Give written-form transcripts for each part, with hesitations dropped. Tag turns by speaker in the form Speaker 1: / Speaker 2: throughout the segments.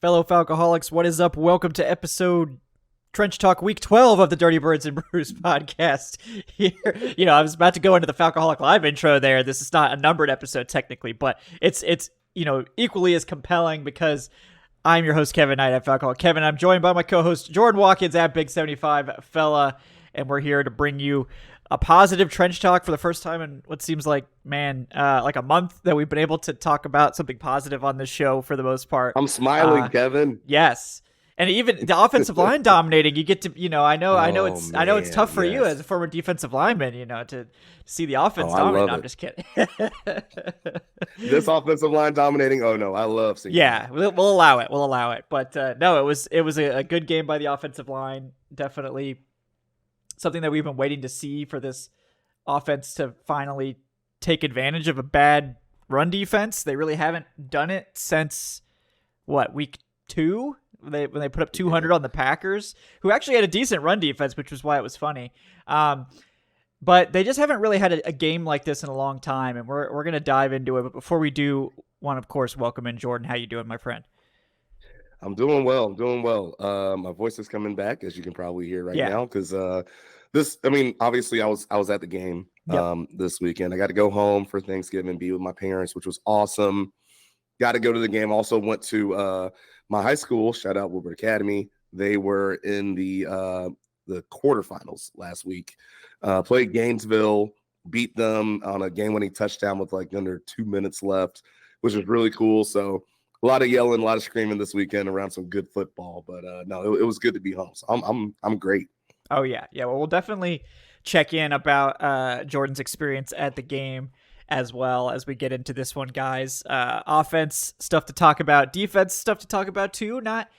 Speaker 1: Fellow Falcoholics, what is up? Welcome to episode Trench Talk Week 12 of the Dirty Birds and Brews podcast. Here, I was about to go into the Falcoholic Live intro there. This is not a numbered episode technically, but it's equally as compelling because I'm your host, Kevin Knight at Falcoholic Kevin. I'm joined by my co-host, Jordan Watkins at Big 75 Fella, and we're here to bring you a positive trench talk for the first time in what seems like, like a month that we've been able to talk about something positive on this show for the most part.
Speaker 2: I'm smiling, Kevin.
Speaker 1: Yes. And even the offensive line dominating, you get to, I know it's tough for you as a former defensive lineman, to see the offense dominate. No, I'm just kidding.
Speaker 2: This offensive line dominating. Oh no, I love seeing.
Speaker 1: Yeah, we'll allow it. But no, it was a good game by the offensive line. Definitely something that we've been waiting to see for this offense to finally take advantage of a bad run defense. They really haven't done it since week 2? When they put up 200 on the Packers, who actually had a decent run defense, which was why it was funny. But they just haven't really had a game like this in a long time, and we're going to dive into it. But before we do, want to, of course, welcome in Jordan. How you doing, my friend?
Speaker 2: I'm doing well. My voice is coming back, as you can probably hear now, because obviously I was at the game this weekend. I got to go home for Thanksgiving, be with my parents, which was awesome. Got to go to the game. Also went to my high school, shout out Woodward Academy. They were in the quarterfinals last week. Played Gainesville, beat them on a game-winning touchdown with under 2 minutes left, which was really cool. So a lot of yelling, a lot of screaming this weekend around some good football. But no, it was good to be home. So I'm great.
Speaker 1: Oh yeah. Well, we'll definitely check in about Jordan's experience at the game as well as we get into this one, guys. Offense stuff to talk about, defense stuff to talk about too. Not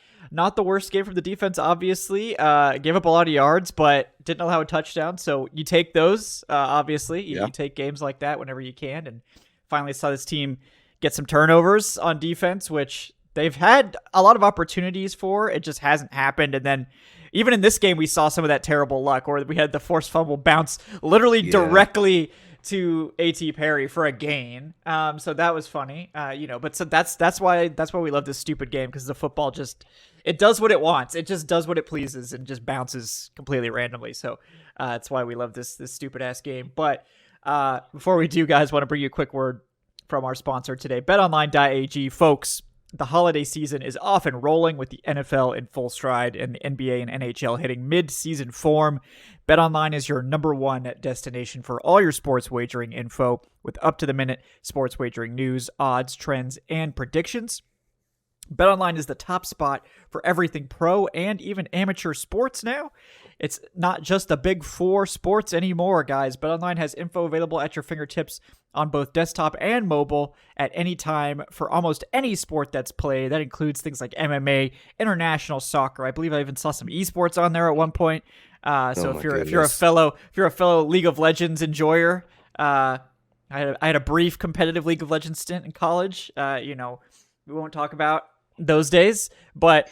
Speaker 1: the worst game from the defense, obviously. Gave up a lot of yards, but didn't allow a touchdown. So you take those, obviously. You take games like that whenever you can. And finally saw this team get some turnovers on defense, which they've had a lot of opportunities for. It just hasn't happened. And then even in this game, we saw some of that terrible luck where we had the forced fumble bounce literally directly to A.T. Perry for a gain. So that was funny, but so that's why we love this stupid game, because the football it does what it wants. It just does what it pleases and just bounces completely randomly. So that's why we love this stupid ass game. But before we do, guys, want to bring you a quick word from our sponsor today, betonline.ag. Folks, the holiday season is off and rolling with the NFL in full stride and the NBA and NHL hitting mid-season form. BetOnline is your number one destination for all your sports wagering info with up-to-the-minute sports wagering news, odds, trends, and predictions. BetOnline is the top spot for everything pro and even amateur sports now. It's not just the big four sports anymore, guys. BetOnline has info available at your fingertips on both desktop and mobile at any time for almost any sport that's played. That includes things like MMA, international soccer. I believe I even saw some esports on there at one point. So if you're a fellow League of Legends enjoyer, I had a brief competitive League of Legends stint in college. We won't talk about those days, but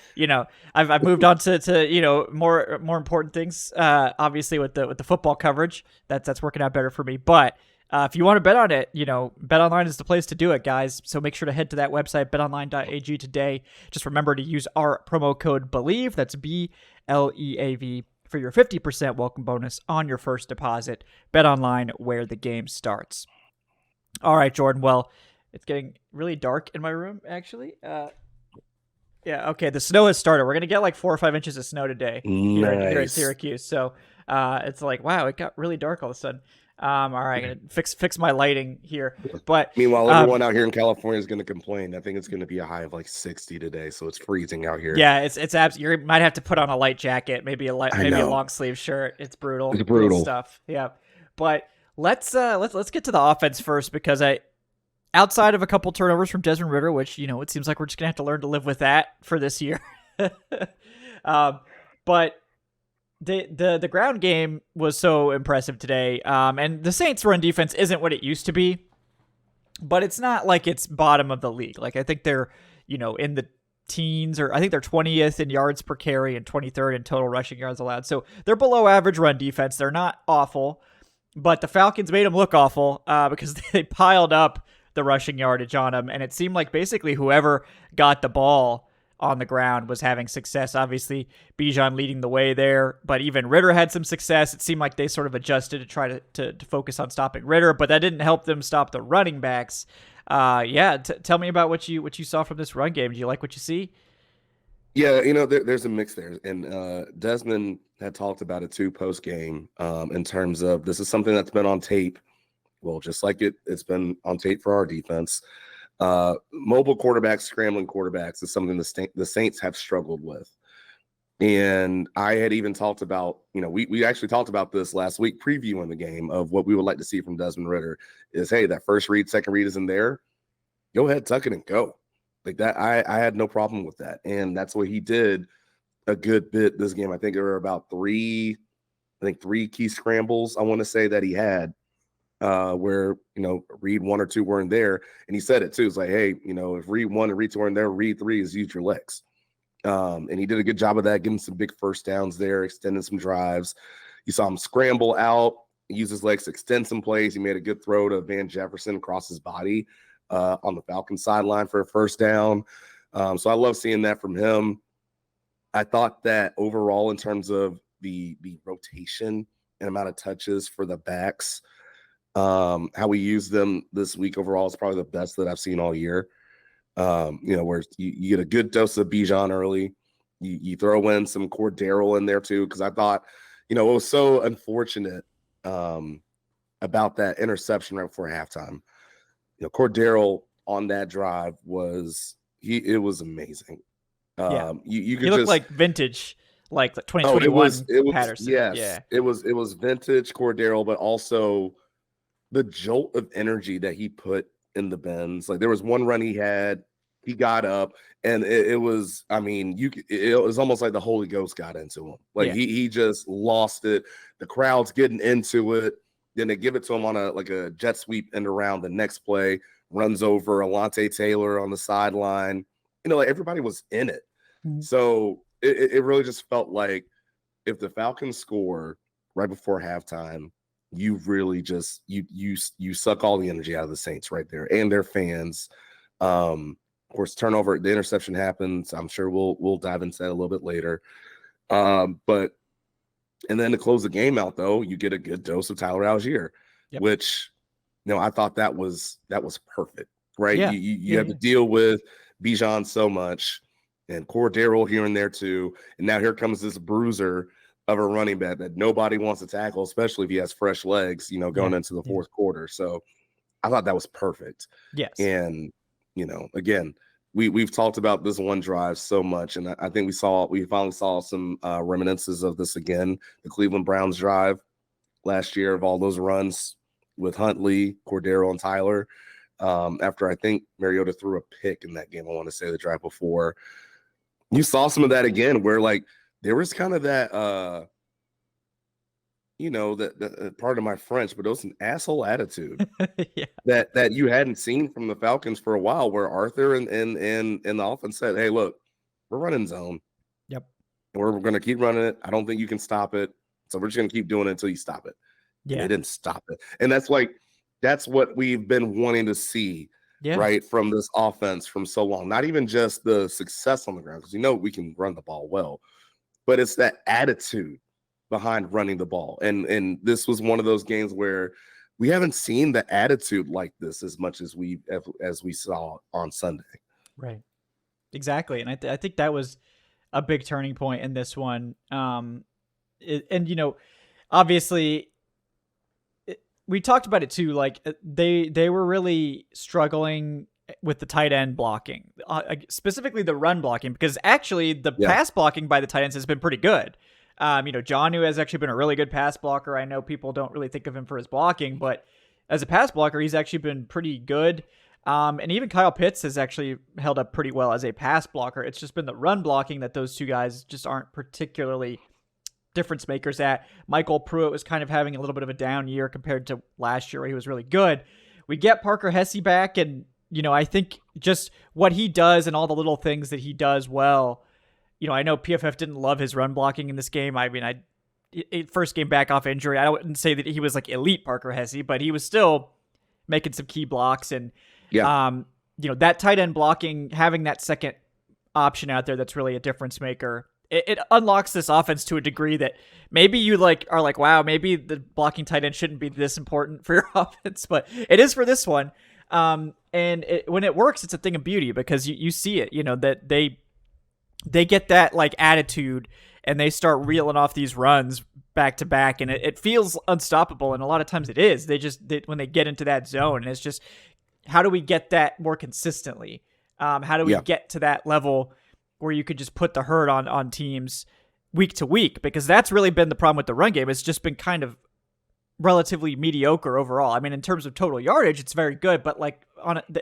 Speaker 1: I've moved on to more important things, obviously with the football coverage that's working out better for me. But if you want to bet on it, BetOnline is the place to do it, guys. So make sure to head to that website, betonline.ag today. Just remember to use our promo code BELIEVE, that's BLEAV, for your 50% welcome bonus on your first deposit. BetOnline, where the game starts. All right, Jordan. Well, it's getting really dark in my room, actually. Yeah, okay, the snow has started. We're going to get like 4 or 5 inches of snow today here in Syracuse. So it's like, wow, it got really dark all of a sudden. All right, I'm going to fix my lighting here. But
Speaker 2: meanwhile, everyone out here in California is going to complain. I think it's going to be a high of like 60 today, so it's freezing out here.
Speaker 1: Yeah, it's you might have to put on a light jacket, maybe a long sleeve shirt. It's brutal.
Speaker 2: It's brutal
Speaker 1: stuff. Yeah. But let's get to the offense first, because outside of a couple turnovers from Desmond Ridder, which, it seems like we're just going to have to learn to live with that for this year. But the ground game was so impressive today. And the Saints' run defense isn't what it used to be, but it's not like it's bottom of the league. Like, I think they're, in the teens, or I think they're 20th in yards per carry and 23rd in total rushing yards allowed. So they're below average run defense. They're not awful, but the Falcons made them look awful because they piled up the rushing yardage on them. And it seemed like basically whoever got the ball on the ground was having success. Obviously, Bijan leading the way there, but even Ritter had some success. It seemed like they sort of adjusted to try to focus on stopping Ritter, but that didn't help them stop the running backs. Tell me about what you saw from this run game. Do you like what you see?
Speaker 2: Yeah, there's a mix there, and Desmond had talked about it too post game, in terms of this is something that's been on tape. Well, just like it's been on tape for our defense. Mobile quarterbacks, scrambling quarterbacks is something the Saints have struggled with. And I had even talked about, we actually talked about this last week previewing the game of what we would like to see from Desmond Ridder is, hey, that first read, second read isn't there. Go ahead, tuck it and go. Like that, I had no problem with that. And that's what he did a good bit this game. I think there were about three key scrambles, I want to say, that he had where, read 1 or 2 weren't there. And he said it too. It's like, hey, if read 1 and read 2 weren't there, read 3 is use your legs. And he did a good job of that, getting some big first downs there, extending some drives. You saw him scramble out, use his legs to extend some plays. He made a good throw to Van Jefferson across his body on the Falcons sideline for a first down. So I love seeing that from him. I thought that overall, in terms of the rotation and amount of touches for the backs, how we use them this week overall is probably the best that I've seen all year. Where you get a good dose of Bijan early. You throw in some Cordero in there too, because I thought, it was so unfortunate about that interception right before halftime. Cordero on that drive was amazing. You could
Speaker 1: he looked like vintage, like 2021 Patterson.
Speaker 2: Yes,
Speaker 1: yeah.
Speaker 2: It was vintage Cordero, but also the jolt of energy that he put in the bends. Like there was one run he got up, and it was almost like the Holy Ghost got into him. Like he just lost it. The crowd's getting into it. Then they give it to him on a jet sweep end around. The next play runs over Alante Taylor on the sideline. Everybody was in it. Mm-hmm. So it really just felt like if the Falcons score right before halftime, you really just you suck all the energy out of the Saints right there and their fans. Of course, turnover, the interception happens. I'm sure we'll dive into that a little bit later. And then to close the game out, though, you get a good dose of Tyler Algier, which, I thought that was perfect, right?
Speaker 1: Yeah.
Speaker 2: You have to deal with Bijan so much and Cordero here and there too. And now here comes this bruiser of a running back that nobody wants to tackle, especially if he has fresh legs, going into the fourth quarter. So I thought that was perfect.
Speaker 1: Yes.
Speaker 2: And, again, we've talked about this one drive so much, and I think we finally saw some reminiscences of this again. The Cleveland Browns drive last year of all those runs with Huntley, Cordero, and Tyler. After I think Mariota threw a pick in that game, I want to say the drive before. You saw some of that again, where there was kind of that, that part of my French, but it was an asshole attitude that you hadn't seen from the Falcons for a while, where Arthur and the offense said, hey, look, we're running zone.
Speaker 1: Yep.
Speaker 2: We're going to keep running it. I don't think you can stop it. So we're just going to keep doing it until you stop it.
Speaker 1: Yeah.
Speaker 2: They didn't stop it. And that's what we've been wanting to see, right, from this offense from so long. Not even just the success on the ground, because we can run the ball well, but it's that attitude behind running the ball. And this was one of those games where we haven't seen the attitude like this as much as we saw on Sunday.
Speaker 1: Right. Exactly. And I think that was a big turning point in this one. Obviously we talked about it too. Like they were really struggling with the tight end blocking, specifically the run blocking, because actually the pass blocking by the tight ends has been pretty good. Jonnu has actually been a really good pass blocker. I know people don't really think of him for his blocking, but as a pass blocker, he's actually been pretty good. And even Kyle Pitts has actually held up pretty well as a pass blocker. It's just been the run blocking that those two guys just aren't particularly difference makers at. Michael Pruitt was kind of having a little bit of a down year compared to last year where he was really good. We get Parker Hesse back, and, I think just what he does and all the little things that he does well. I know PFF didn't love his run blocking in this game. I mean, first game back off injury, I wouldn't say that he was like elite Parker Hesse, but he was still making some key blocks. And, that tight end blocking, having that second option out there that's really a difference maker. It unlocks this offense to a degree that maybe you are like, wow, maybe the blocking tight end shouldn't be this important for your offense, but it is for this one. And when it works, it's a thing of beauty because you see it, that they get that like attitude and they start reeling off these runs back to back, and it feels unstoppable. And a lot of times it is. When they get into that zone, and it's just, how do we get that more consistently? How do we get to that level where you could just put the hurt on teams week to week? Because that's really been the problem with the run game. It's just been kind of relatively mediocre overall. I mean, in terms of total yardage, it's very good, but like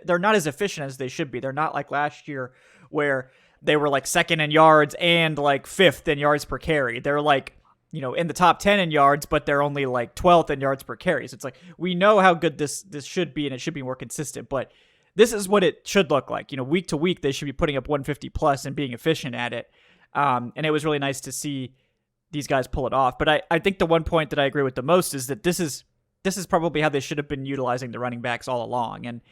Speaker 1: they're not as efficient as they should be. They're not like last year where they were like second in yards and like fifth in yards per carry. They're like, in the top 10 in yards, but they're only like 12th in yards per carry. So it's like, we know how good this should be, and it should be more consistent, but this is what it should look like. Week to week, they should be putting up 150 plus and being efficient at it. And it was really nice to see these guys pull it off. But I think the one point that I agree with the most is that this is probably how they should have been utilizing the running backs all along. And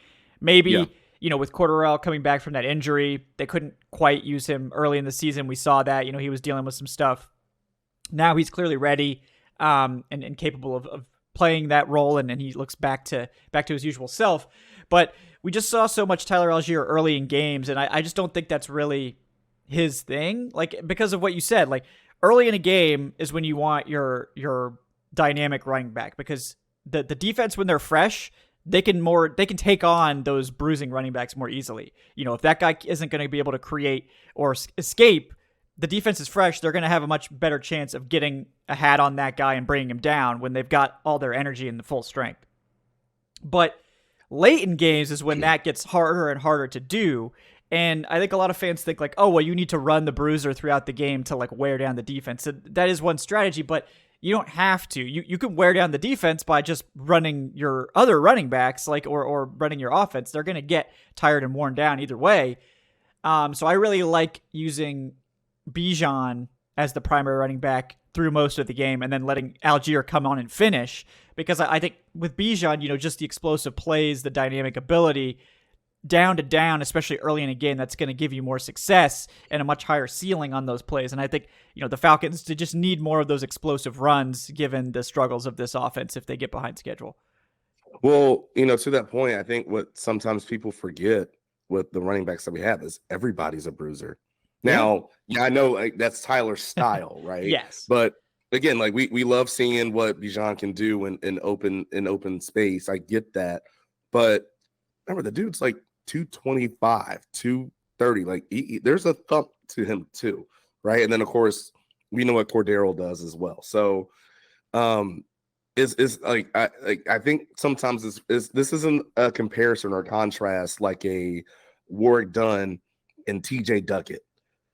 Speaker 1: maybe, with Cordarrelle coming back from that injury, they couldn't quite use him early in the season. We saw that, he was dealing with some stuff. Now he's clearly ready and capable of playing that role, and he looks back to his usual self. But we just saw so much Tyler Algier early in games, and I just don't think that's really his thing. Like, because of what you said, like early in a game is when you want your dynamic running back, because the defense, when they're fresh, they can take on those bruising running backs more easily. If that guy isn't going to be able to create or escape, the defense is fresh, they're going to have a much better chance of getting a hat on that guy and bringing him down when they've got all their energy and the full strength. But late in games is when that gets harder and harder to do. And I think a lot of fans think like, oh, well, you need to run the bruiser throughout the game to like wear down the defense. So that is one strategy, but you don't have to. You can wear down the defense by just running your other running backs, like or running your offense. They're going to get tired and worn down either way. So I really like using Bijan as the primary running back through most of the game, and then letting Algier come on and finish, because I think with Bijan, just the explosive plays, the dynamic ability, down to down, especially early in a game, that's going to give you more success and a much higher ceiling on those plays. And I think, the Falcons to just need more of those explosive runs given the struggles of this offense if they get behind schedule.
Speaker 2: Well, to that point, I think what sometimes people forget with the running backs that we have is everybody's a bruiser. Now, I know like that's Tyler's style, right?
Speaker 1: Yes.
Speaker 2: But again, like we love seeing what Bijan can do in open space. I get that. But remember, the dude's like 225, 230. Like there's a thump to him too, right? And then of course we know what Cordarrelle does as well. So is like I think sometimes this isn't a comparison or contrast like a Warwick Dunn and TJ Duckett,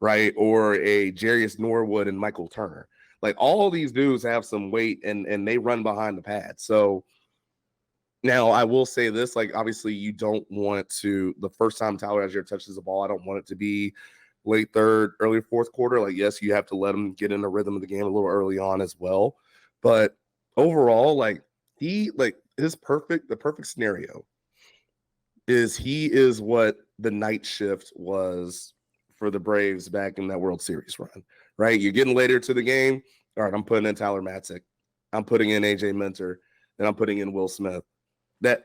Speaker 2: right? Or a Jarius Norwood and Michael Turner. Like all these dudes have some weight and they run behind the pad. So now I will say this, like obviously you don't want to, the first time Tyler Algier touches the ball, I don't want it to be late third, early fourth quarter. Like, yes, you have to let him get in the rhythm of the game a little early on as well. But overall, like the perfect scenario is he is what the night shift was for the Braves back in that World Series run, right? You're getting later to the game. All right, I'm putting in Tyler Matzik. I'm putting in AJ Minter, and I'm putting in Will Smith. That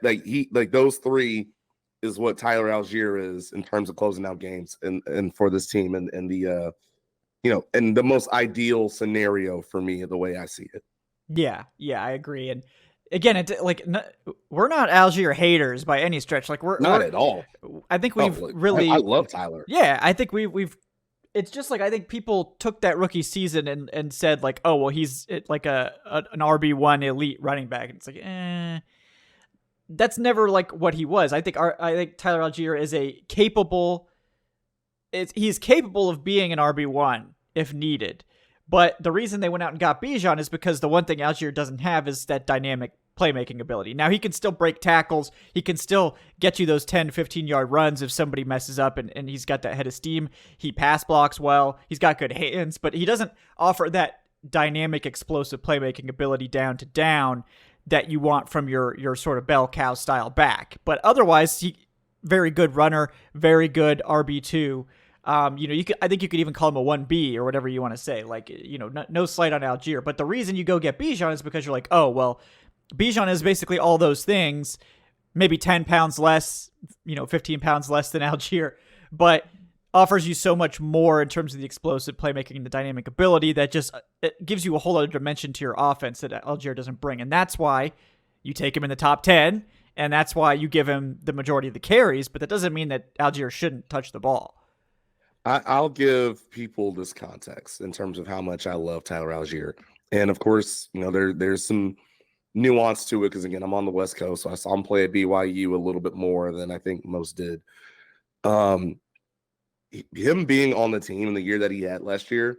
Speaker 2: those three is what Tyler Algier is in terms of closing out games and for this team and the and the most ideal scenario for me, the way I see it.
Speaker 1: Yeah, I agree. And again, we're not Algier haters by any stretch. Like we're
Speaker 2: not at all.
Speaker 1: I think we've really.
Speaker 2: I love Tyler.
Speaker 1: Yeah, I think we've. It's just like I think people took that rookie season and said like, oh well, he's like an RB1 elite running back, and it's like, that's never like what he was. I think Tyler Algier is he's capable of being an RB1 if needed. But the reason they went out and got Bijan is because the one thing Algier doesn't have is that dynamic playmaking ability. Now, he can still break tackles. He can still get you those 10, 15-yard runs if somebody messes up, and he's got that head of steam. He pass blocks well. He's got good hands, but he doesn't offer that dynamic, explosive playmaking ability down to down that you want from your sort of bell cow style back. But otherwise, he very good runner, very good RB2. I think you could even call him a 1B or whatever you want to say. Like, no slight on Algier. But the reason you go get Bijan is because you're like, oh, well, Bijan is basically all those things, maybe 10 pounds less, 15 pounds less than Algier, but offers you so much more in terms of the explosive playmaking and the dynamic ability that just it gives you a whole other dimension to your offense that Algier doesn't bring. And that's why you take him in the top 10, and that's why you give him the majority of the carries, but that doesn't mean that Algier shouldn't touch the ball.
Speaker 2: I'll give people this context in terms of how much I love Tyler Algier. And of course, there's some nuance to it because, again, I'm on the West Coast, so I saw him play at BYU a little bit more than I think most did. Him being on the team in the year that he had last year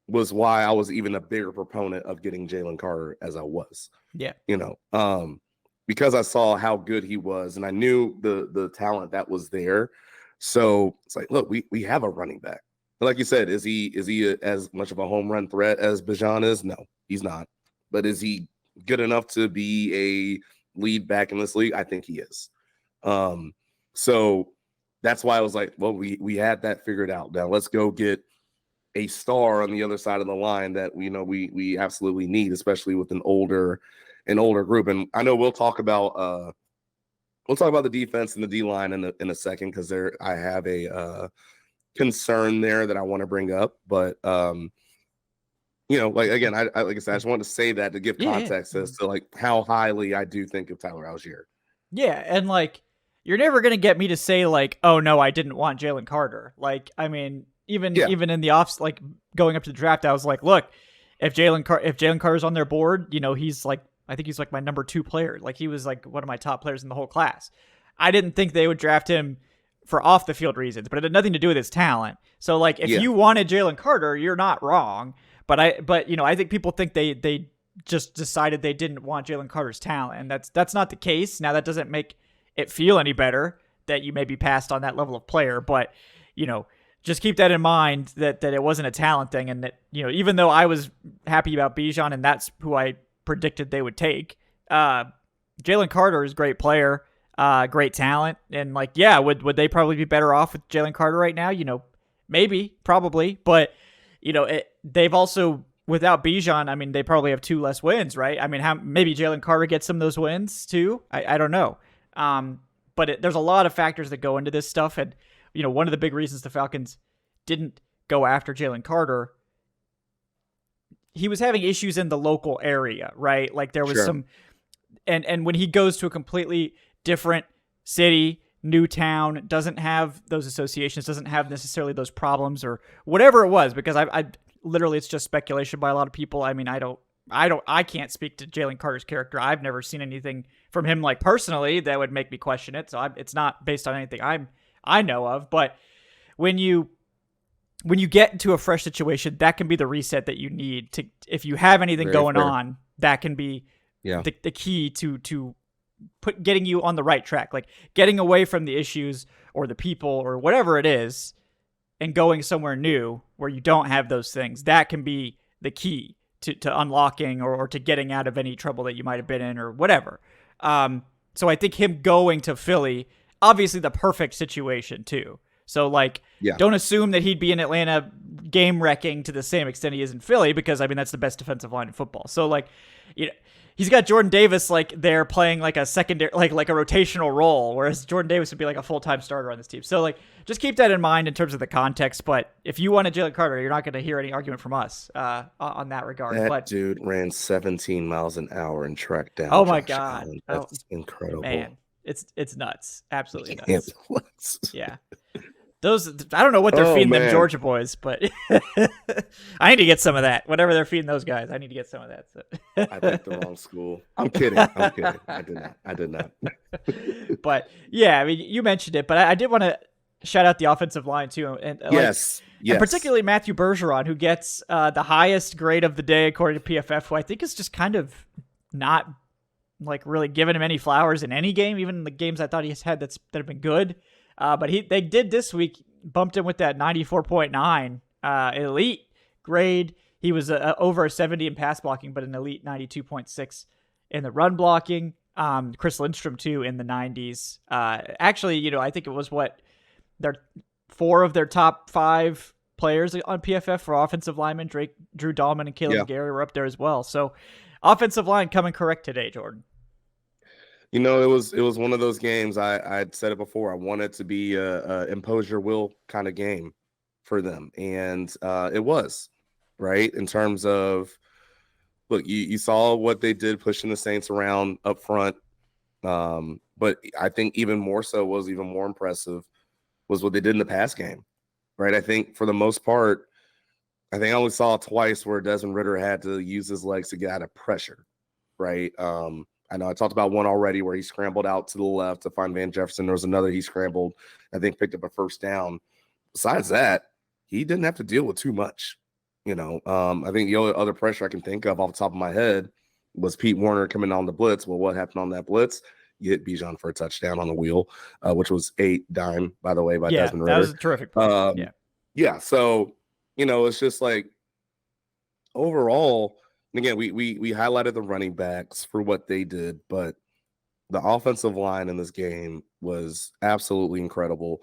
Speaker 2: was why I was even a bigger proponent of getting Jaylen Carter as I was.
Speaker 1: Yeah.
Speaker 2: Because I saw how good he was and I knew the talent that was there. So it's like, look, we have a running back. But like you said, is he as much of a home run threat as Bijan is? No, he's not. But is he good enough to be a lead back in this league? I think he is. So that's why I was like, well, we had that figured out. Now let's go get a star on the other side of the line that we absolutely need, especially with an older group. And I know we'll talk about the defense and the D line in a second because I have a concern there that I want to bring up. But like again, like I said, I just wanted to say that to give context as to like how highly I do think of Tyler Algier.
Speaker 1: Yeah, and like you're never gonna get me to say like, oh no, I didn't want Jaylen Carter. Like, I mean, even in the offs, like going up to the draft, I was like, look, if Jaylen Carter's on their board, he's like, I think he's like my number 2 player. Like he was like one of my top players in the whole class. I didn't think they would draft him for off the field reasons, but it had nothing to do with his talent. So like if you wanted Jaylen Carter, you're not wrong. But I think people think they just decided they didn't want Jaylen Carter's talent, and that's not the case. Now that doesn't make it feel any better that you maybe passed on that level of player, but just keep that in mind that it wasn't a talent thing, and that even though I was happy about Bijan and that's who I predicted they would take, Jaylen Carter is a great player, great talent, and like would they probably be better off with Jaylen Carter right now? Maybe, probably, but they've also, without Bijan, I mean, they probably have 2 less wins, right? I mean, maybe Jaylen Carter gets some of those wins too. I don't know. But there's a lot of factors that go into this stuff. And, one of the big reasons the Falcons didn't go after Jaylen Carter, he was having issues in the local area, right? Like there was some, and when he goes to a completely different city, new town, doesn't have those associations, doesn't have necessarily those problems or whatever it was, because I literally, it's just speculation by a lot of people. I mean, I can't speak to Jaylen Carter's character. I've never seen anything from him, like personally, that would make me question it. So it's not based on anything I know of. But when you get into a fresh situation, that can be the reset that you need to. If you have anything going on, that can be the key to getting you on the right track, like getting away from the issues or the people or whatever it is, and going somewhere new where you don't have those things. That can be the key to unlocking or to getting out of any trouble that you might have been in or whatever. So I think him going to Philly, obviously the perfect situation too. So like, don't assume that he'd be in Atlanta game wrecking to the same extent he is in Philly, because I mean, that's the best defensive line in football. So like, he's got Jordan Davis like there playing like a secondary, like a rotational role, whereas Jordan Davis would be like a full-time starter on this team. So like, just keep that in mind in terms of the context. But if you wanted Jaylen Carter, you're not going to hear any argument from us on that regard.
Speaker 2: That dude ran 17 miles an hour and tracked down.
Speaker 1: Oh my God.
Speaker 2: Allen. That's incredible.
Speaker 1: Man, it's nuts. Absolutely nuts. Yeah. Those, I don't know what they're feeding them Georgia boys, but I need to get some of that. Whatever they're feeding those guys, I need to get some of that. So.
Speaker 2: I picked the wrong school. I'm kidding. I did not.
Speaker 1: But yeah, I mean, you mentioned it, but I did want to shout out the offensive line too, and
Speaker 2: yes,
Speaker 1: and particularly Matthew Bergeron, who gets the highest grade of the day according to PFF, who I think is just kind of not like really giving him any flowers in any game, even in the games I thought he's had that have been good. But they did this week, bumped him with that 94.9 elite grade. He was over a 70 in pass blocking, but an elite 92.6 in the run blocking. Chris Lindstrom too in the 90s. Actually, I think it was their 4 of their top 5 players on PFF for offensive linemen. Drew Dahlman, and Kalen Gary were up there as well. So offensive line coming correct today, Jordan.
Speaker 2: You know, it was one of those games. I'd said it before. I wanted to be a impose your will kind of game for them, and it was, right, in terms of, look, you saw what they did pushing the Saints around up front, but I think even more impressive was what they did in the pass game, right? I think for the most part, I think I only saw it twice where Desmond Ridder had to use his legs to get out of pressure, right? I know I talked about one already where he scrambled out to the left to find Van Jefferson. There was another he scrambled, I think picked up a first down. Besides that, he didn't have to deal with too much. You know, I think the other pressure I can think of off the top of my head was Pete Werner coming on the blitz. Well, what happened on that blitz? You hit Bijan for a touchdown on the wheel, which was 8 dime, by the way, by Desmond Ridder.
Speaker 1: That was a terrific play.
Speaker 2: Yeah. So, you know, it's just like overall, again, we highlighted the running backs for what they did, but the offensive line in this game was absolutely incredible.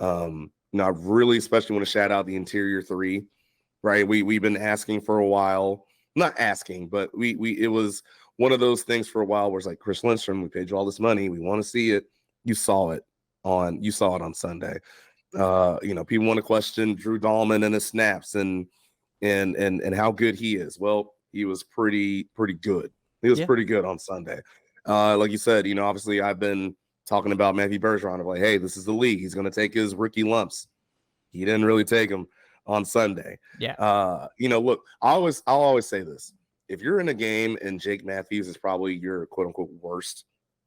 Speaker 2: I really especially want to shout out the interior 3, right? We've been asking for a while, not asking, but it was one of those things for a while where it's like, Chris Lindstrom, we paid you all this money, we want to see it. You saw it on Sunday. People want to question Drew Dahlman and his snaps and how good he is. Well, he was pretty good. He was pretty good on Sunday. Like you said, obviously I've been talking about Matthew Bergeron of like, hey, this is the league. He's going to take his rookie lumps. He didn't really take them on Sunday.
Speaker 1: Yeah.
Speaker 2: Look, I'll always say this. If you're in a game and Jake Matthews is probably your quote unquote worst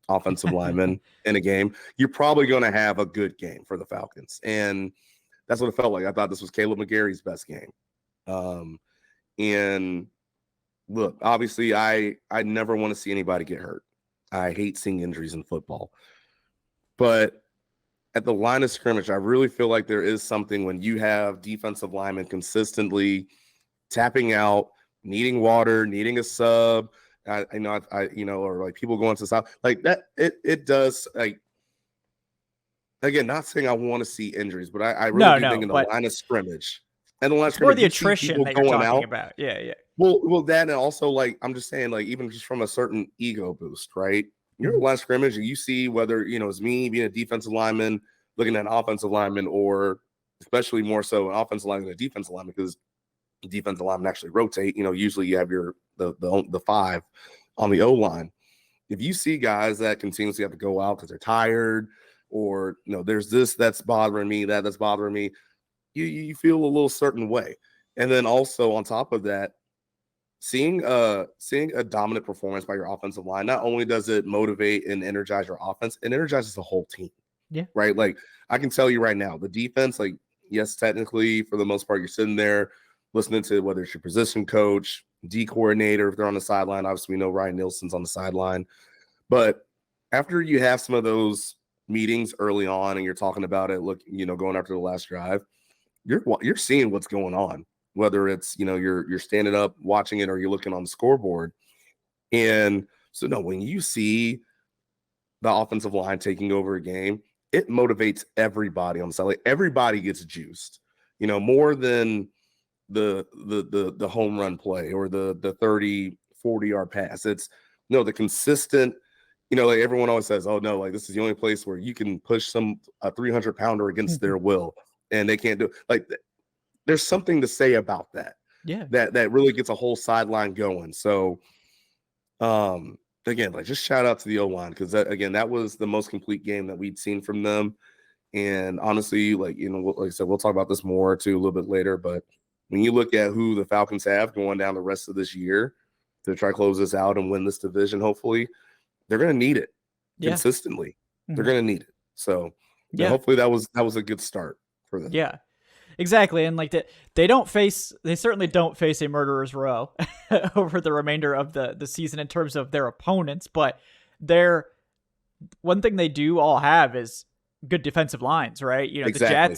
Speaker 2: offensive lineman in a game, you're probably going to have a good game for the Falcons. And that's what it felt like. I thought this was Caleb McGarry's best game. And look, obviously I never want to see anybody get hurt. I hate seeing injuries in football. But at the line of scrimmage, I really feel like there is something when you have defensive linemen consistently tapping out, needing water, needing a sub. Or like people going to the south like that. It does, like, again, not saying I want to see injuries, but I really do think in the line of scrimmage and the line of scrimmage,
Speaker 1: or the attrition that you're talking about. Yeah.
Speaker 2: Well, that, and also, like, I'm just saying, like, even just from a certain ego boost, right? You're in the line of scrimmage and you see whether, it's me being a defensive lineman, looking at an offensive lineman, or especially more so an offensive lineman than a defensive lineman, because the defensive linemen actually rotate. Usually you have the 5 on the O-line. If you see guys that continuously have to go out because they're tired, or, there's this that's bothering me, that's bothering me, you feel a little certain way. And then also on top of that, seeing a dominant performance by your offensive line, not only does it motivate and energize your offense, it energizes the whole team.
Speaker 1: Yeah.
Speaker 2: Right. Like, I can tell you right now, the defense, like, yes, technically for the most part, you're sitting there listening to whether it's your position coach, D coordinator, if they're on the sideline. Obviously, we know Ryan Nielsen's on the sideline. But after you have some of those meetings early on and you're talking about it, look, going after the last drive, you're seeing what's going on. Whether it's, you're standing up watching it or you're looking on the scoreboard. And so, no, when you see the offensive line taking over a game, it motivates everybody on the side. Like, everybody gets juiced, more than the home run play or the 30, 40-yard pass. It's, the consistent, like everyone always says, oh, no, like, this is the only place where you can push a 300-pounder against their will and they can't do it. Like, there's something to say about that.
Speaker 1: Yeah.
Speaker 2: That really gets a whole sideline going. So, again, like, just shout out to the O-line, because that was the most complete game that we'd seen from them. And honestly, like, like I said, we'll talk about this more too a little bit later. But when you look at who the Falcons have going down the rest of this year to try to close this out and win this division, hopefully, they're going to need it consistently. Mm-hmm. They're going to need it. So, hopefully that was a good start for them.
Speaker 1: Yeah. Exactly. And like they certainly don't face a murderer's row over the remainder of the season in terms of their opponents, but one thing they do all have is good defensive lines, right?
Speaker 2: Exactly.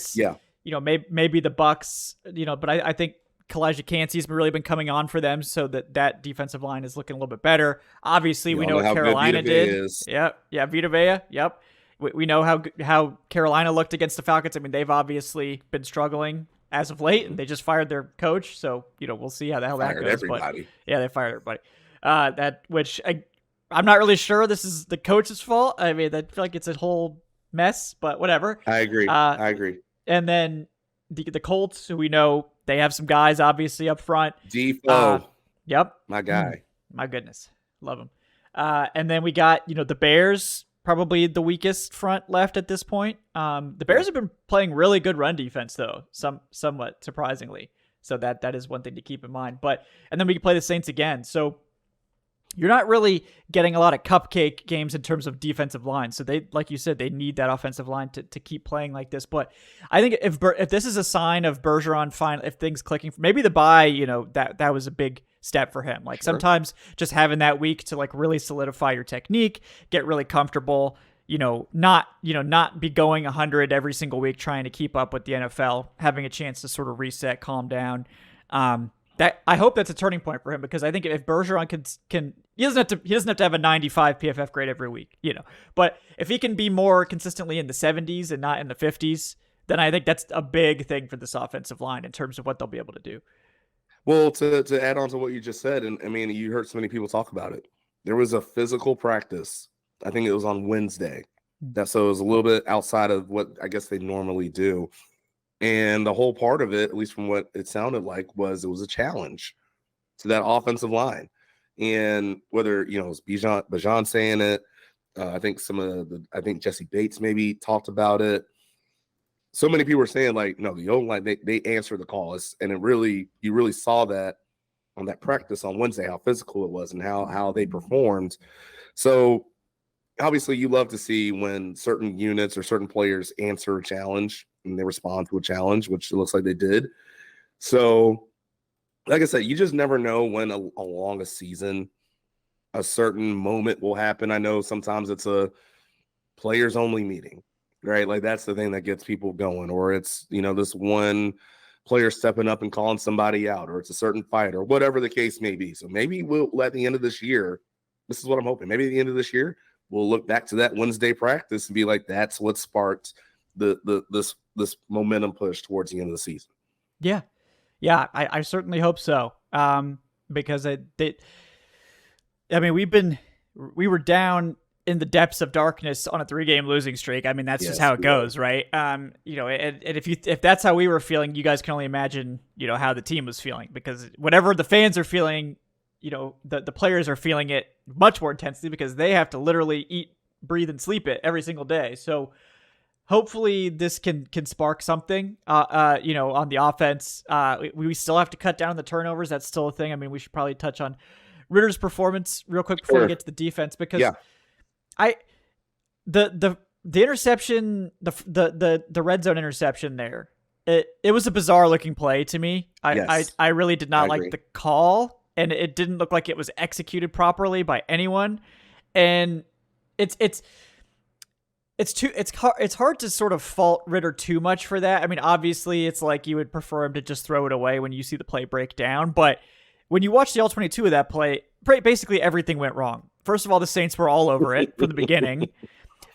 Speaker 1: The Jets, maybe the Bucks, but I think Kalijah Cansey's really been coming on for them, so that defensive line is looking a little bit better. Obviously, we know what Carolina did. Yep. Yeah. Vita Vea. Yep. we know how Carolina looked against the Falcons. I mean, they've obviously been struggling as of late, and they just fired their coach. So, we'll see how the hell that goes.
Speaker 2: Everybody.
Speaker 1: But yeah, they fired everybody. I'm not really sure this is the coach's fault. I mean, I feel like it's a whole mess, but whatever.
Speaker 2: I agree.
Speaker 1: And then the Colts, who we know they have some guys obviously up front.
Speaker 2: Defoe.
Speaker 1: Yep.
Speaker 2: My guy.
Speaker 1: My goodness. Love him. And then we got, the Bears, probably the weakest front left at this point. The Bears have been playing really good run defense, though, somewhat surprisingly. So that is one thing to keep in mind. And then we can play the Saints again. So you're not really getting a lot of cupcake games in terms of defensive line. So they, like you said, they need that offensive line to keep playing like this. But I think if this is a sign of Bergeron, if things clicking, maybe the bye, that was a big step for him. Like sometimes just having that week to like really solidify your technique, get really comfortable, not be going 100 every single week trying to keep up with the NFL, having a chance to sort of reset, calm down. That I hope that's a turning point for him, because I think if Bergeron can he doesn't have to have a 95 PFF grade every week, but if he can be more consistently in the 70s and not in the 50s, then I think that's a big thing for this offensive line in terms of what they'll be able to do.
Speaker 2: Well, to add on to what you just said, and I mean, you heard so many people talk about it. There was a physical practice. I think it was on Wednesday. So it was a little bit outside of what I guess they normally do. And the whole part of it, at least from what it sounded like, was it was a challenge to that offensive line. And whether, it was Bijan saying it, I think I think Jessie Bates maybe talked about it. So many people were saying, like, no, the O-line, they answered the call. And you really saw that on that practice on Wednesday, how physical it was and how they performed. So obviously you love to see when certain units or certain players answer a challenge and they respond to a challenge, which it looks like they did. So, like I said, you just never know when along a season a certain moment will happen. I know sometimes it's a players only meeting, right? Like that's the thing that gets people going, or it's, this one player stepping up and calling somebody out, or it's a certain fight, or whatever the case may be. So maybe we'll at the end of this year, this is what I'm hoping. Maybe at the end of this year, we'll look back to that Wednesday practice and be like, that's what sparked this momentum push towards the end of the season.
Speaker 1: Yeah. I certainly hope so. Because we were down in the depths of darkness on a 3-game losing streak. I mean, that's just how it goes, right? And if that's how we were feeling, you guys can only imagine, how the team was feeling, because whatever the fans are feeling, the players are feeling it much more intensely, because they have to literally eat, breathe, and sleep it every single day. So hopefully this can spark something, on the offense. We still have to cut down on the turnovers. That's still a thing. I mean, we should probably touch on Ritter's performance real quick before we get to the defense, because the interception, the red zone interception there, it was a bizarre looking play to me. I really did not like the call, and it didn't look like it was executed properly by anyone. And it's hard to sort of fault Ridder too much for that. I mean, obviously it's like you would prefer him to just throw it away when you see the play break down, but when you watch the all 22 of that play, basically everything went wrong. First of all, the Saints were all over it from the beginning.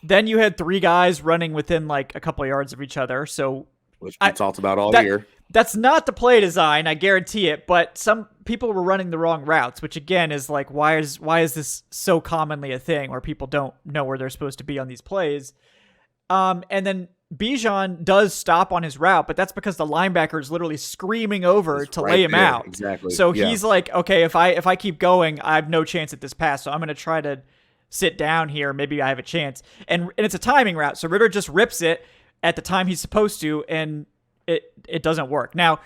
Speaker 1: Then you had 3 guys running within like a couple of yards of each other. So
Speaker 2: which we talked about all year.
Speaker 1: That's not the play design, I guarantee it. But some people were running the wrong routes, which again is like, why is this so commonly a thing where people don't know where they're supposed to be on these plays? And then Bijan does stop on his route, but that's because the linebacker is literally screaming over to lay him out.
Speaker 2: Exactly.
Speaker 1: So he's like, okay, if I keep going, I have no chance at this pass. So I'm going to try to sit down here. Maybe I have a chance. And it's a timing route. So Ritter just rips it at the time he's supposed to, and it doesn't work. Now,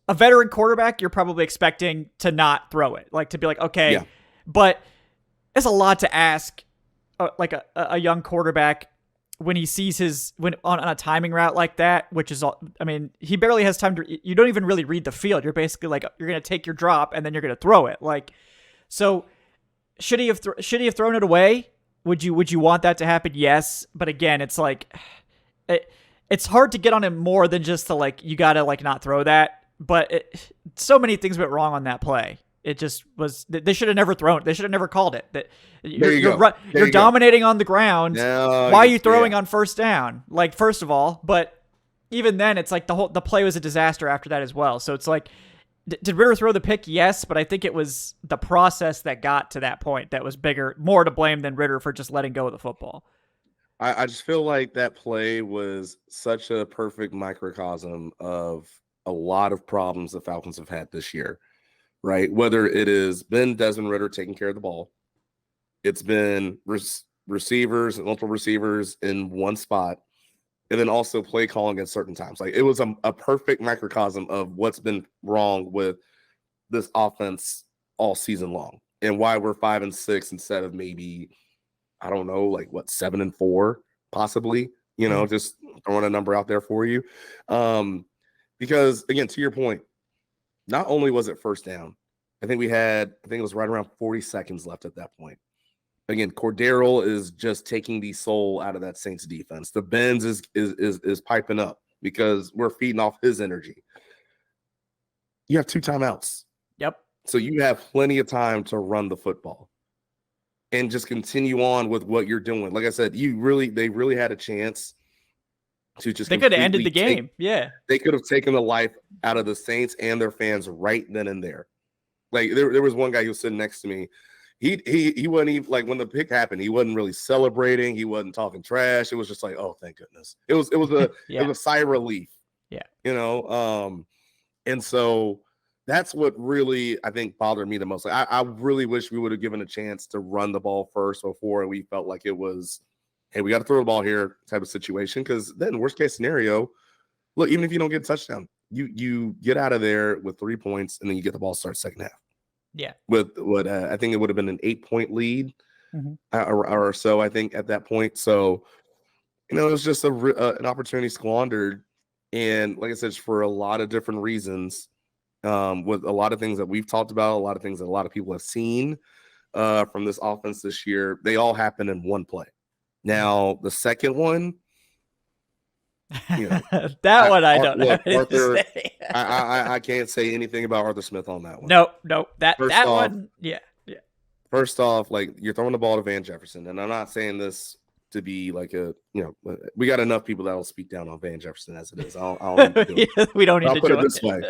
Speaker 1: a veteran quarterback, you're probably expecting to not throw it, like to be like, okay, but it's a lot to ask like a young quarterback when he sees when on a timing route like that, which is, I mean, he barely has time you don't even really read the field. You're basically like, you're going to take your drop and then you're going to throw it. Like, so should he have thrown it away? Would you want that to happen? Yes. But again, it's like, it's hard to get on him more than just to like, you got to like not throw that. But so many things went wrong on that play. It just was. They should have never thrown. They should have never called it. That
Speaker 2: you're
Speaker 1: dominating on the ground.
Speaker 2: No,
Speaker 1: why are you throwing on first down? Like, first of all, but even then, it's like the play was a disaster after that as well. So it's like, did Ritter throw the pick? Yes, but I think it was the process that got to that point that was more to blame than Ritter for just letting go of the football.
Speaker 2: I just feel like that play was such a perfect microcosm of a lot of problems the Falcons have had this year, right? Whether it has been Desmond Ridder taking care of the ball, it's been receivers and multiple receivers in one spot, and then also play calling at certain times. Like, it was a perfect microcosm of what's been wrong with this offense all season long and why we're 5-6 instead of maybe, I don't know, like 7-4 possibly, just throwing a number out there for you. Because again, to your point, not only was it first down, I think it was right around 40 seconds left at that point. Again, Cordero is just taking the soul out of that Saints defense. The Benz is piping up because we're feeding off his energy. You have 2 timeouts.
Speaker 1: Yep.
Speaker 2: So you have plenty of time to run the football and just continue on with what you're doing. Like I said, they really had a chance to just.
Speaker 1: They could have ended the game. Yeah.
Speaker 2: They could have taken the life out of the Saints and their fans right then and there. Like, there was one guy who was sitting next to me. He wasn't even, like, when the pick happened, he wasn't really celebrating. He wasn't talking trash. It was just like, oh, thank goodness. It was a
Speaker 1: yeah.
Speaker 2: it was a sigh of relief.
Speaker 1: Yeah.
Speaker 2: And so that's what really, I think, bothered me the most. Like, I really wish we would have given a chance to run the ball first before we felt like it was, hey, we got to throw the ball here type of situation. Because then, worst case scenario, look, even if you don't get a touchdown, you get out of there with 3 points, and then you get the ball start second half.
Speaker 1: Yeah.
Speaker 2: With what I think it would have been an 8-point lead or so, I think, at that point. So, it was just an opportunity squandered. And like I said, for a lot of different reasons, with a lot of things that we've talked about, a lot of things that a lot of people have seen from this offense this year, they all happen in one play. Now, the second one,
Speaker 1: that one I don't know.
Speaker 2: Arthur, I can't say anything about Arthur Smith on that one.
Speaker 1: No, that one, yeah.
Speaker 2: First off, like, you're throwing the ball to Van Jefferson, and I'm not saying this to be like we got enough people that'll speak down on Van Jefferson as it is.
Speaker 1: We don't need to
Speaker 2: put it this way.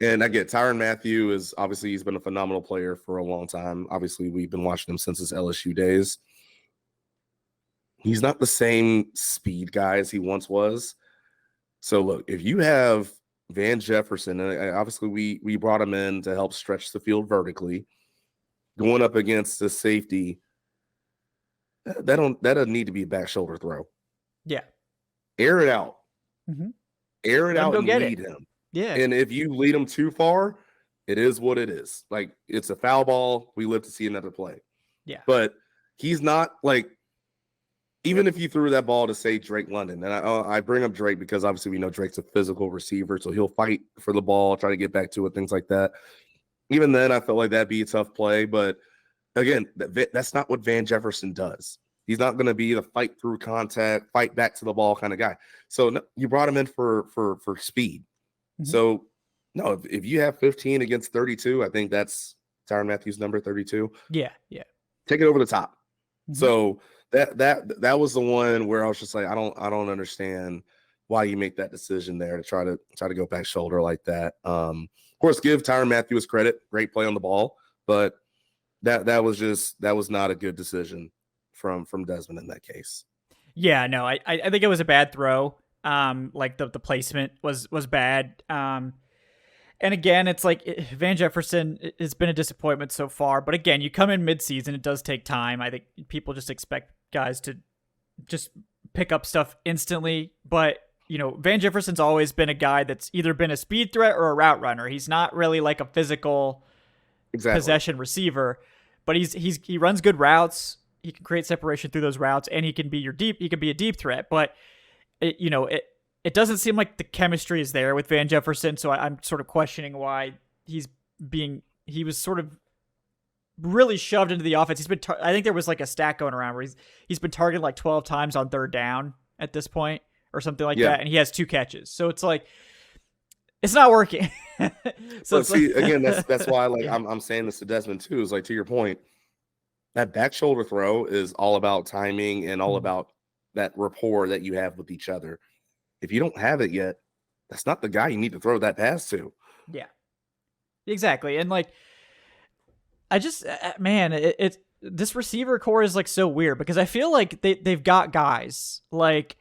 Speaker 2: And I get Tyrann Mathieu is obviously, he's been a phenomenal player for a long time. Obviously, we've been watching him since his LSU days. He's not the same speed guy as he once was. So look, if you have Van Jefferson, and obviously we brought him in to help stretch the field vertically, going up against the safety, that doesn't need to be a back shoulder throw.
Speaker 1: Yeah.
Speaker 2: Air it out.
Speaker 1: Mm-hmm.
Speaker 2: Air it out and lead him.
Speaker 1: Yeah.
Speaker 2: And if you lead him too far, it is what it is. Like, it's a foul ball. We live to see another play.
Speaker 1: Yeah.
Speaker 2: But he's not, like, even if you threw that ball to, say, Drake London, and I bring up Drake because obviously we know Drake's a physical receiver, so he'll fight for the ball, try to get back to it, things like that. Even then, I felt like that'd be a tough play. But again, that's not what Van Jefferson does. He's not going to be the fight through contact, fight back to the ball kind of guy. So no, you brought him in for speed. Mm-hmm. So no, if you have 15 against 32, I think that's Tyrann Mathieu's number, 32.
Speaker 1: Yeah.
Speaker 2: Take it over the top. Mm-hmm. So that was the one where I was just like, I don't understand why you make that decision there to try to go back shoulder like that. Of course, give Tyrann Mathieu his credit, great play on the ball, but that was not a good decision from Desmond in that case.
Speaker 1: Yeah, no, I think it was a bad throw. Like the placement was bad. And again, it's like Van Jefferson has been a disappointment so far. But again, you come in midseason, it does take time. I think people just expect guys to just pick up stuff instantly. But, Van Jefferson's always been a guy that's either been a speed threat or a route runner. He's not really like a physical possession receiver, but he runs good routes. He can create separation through those routes, and he can be a deep threat. But it doesn't seem like the chemistry is there with Van Jefferson, so I'm sort of questioning why he was sort of really shoved into the offense. I think there was like a stat going around where he's been targeted like 12 times on third down at this point or something like that, and he has 2 catches. So it's like It's not working.
Speaker 2: So see, again, that's why like I'm saying this to Desmond too, is like to your point, that back shoulder throw is all about timing and all about that rapport that you have with each other. If you don't have it yet, that's not the guy you need to throw that pass to.
Speaker 1: Yeah, exactly. And like, I just, man, it's this receiver core is like so weird because I feel like they've got guys like,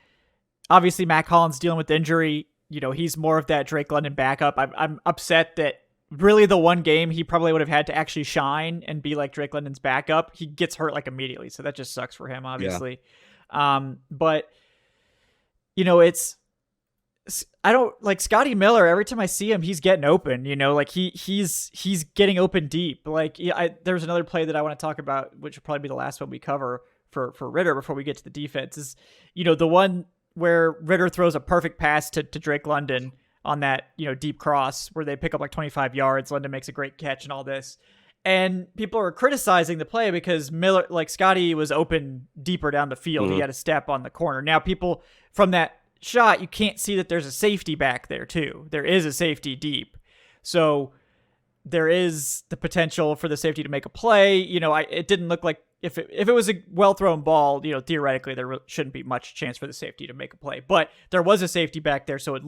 Speaker 1: obviously Matt Collins dealing with injury. You know, he's more of that Drake London backup. I'm upset that really the one game he probably would have had to actually shine and be like Drake London's backup, he gets hurt like immediately. So that just sucks for him, obviously. Yeah. But you know, I don't like Scotty Miller. Every time I see him, he's getting open, you know, like he's getting open deep. Like there's another play that I want to talk about, which will probably be the last one we cover for Ritter before we get to the defense is, you know, the one where Ritter throws a perfect pass to Drake London on that, you know, deep cross where they pick up like 25 yards. London makes a great catch and all this. And people are criticizing the play because Miller, like Scotty was open deeper down the field. He had a step on the corner. Now people from that shot, you can't see that there's a safety back there too. There is a safety deep. So there is the potential for the safety to make a play. You know, it didn't look like if it was a well-thrown ball, you know, theoretically there shouldn't be much chance for the safety to make a play. But there was a safety back there, so it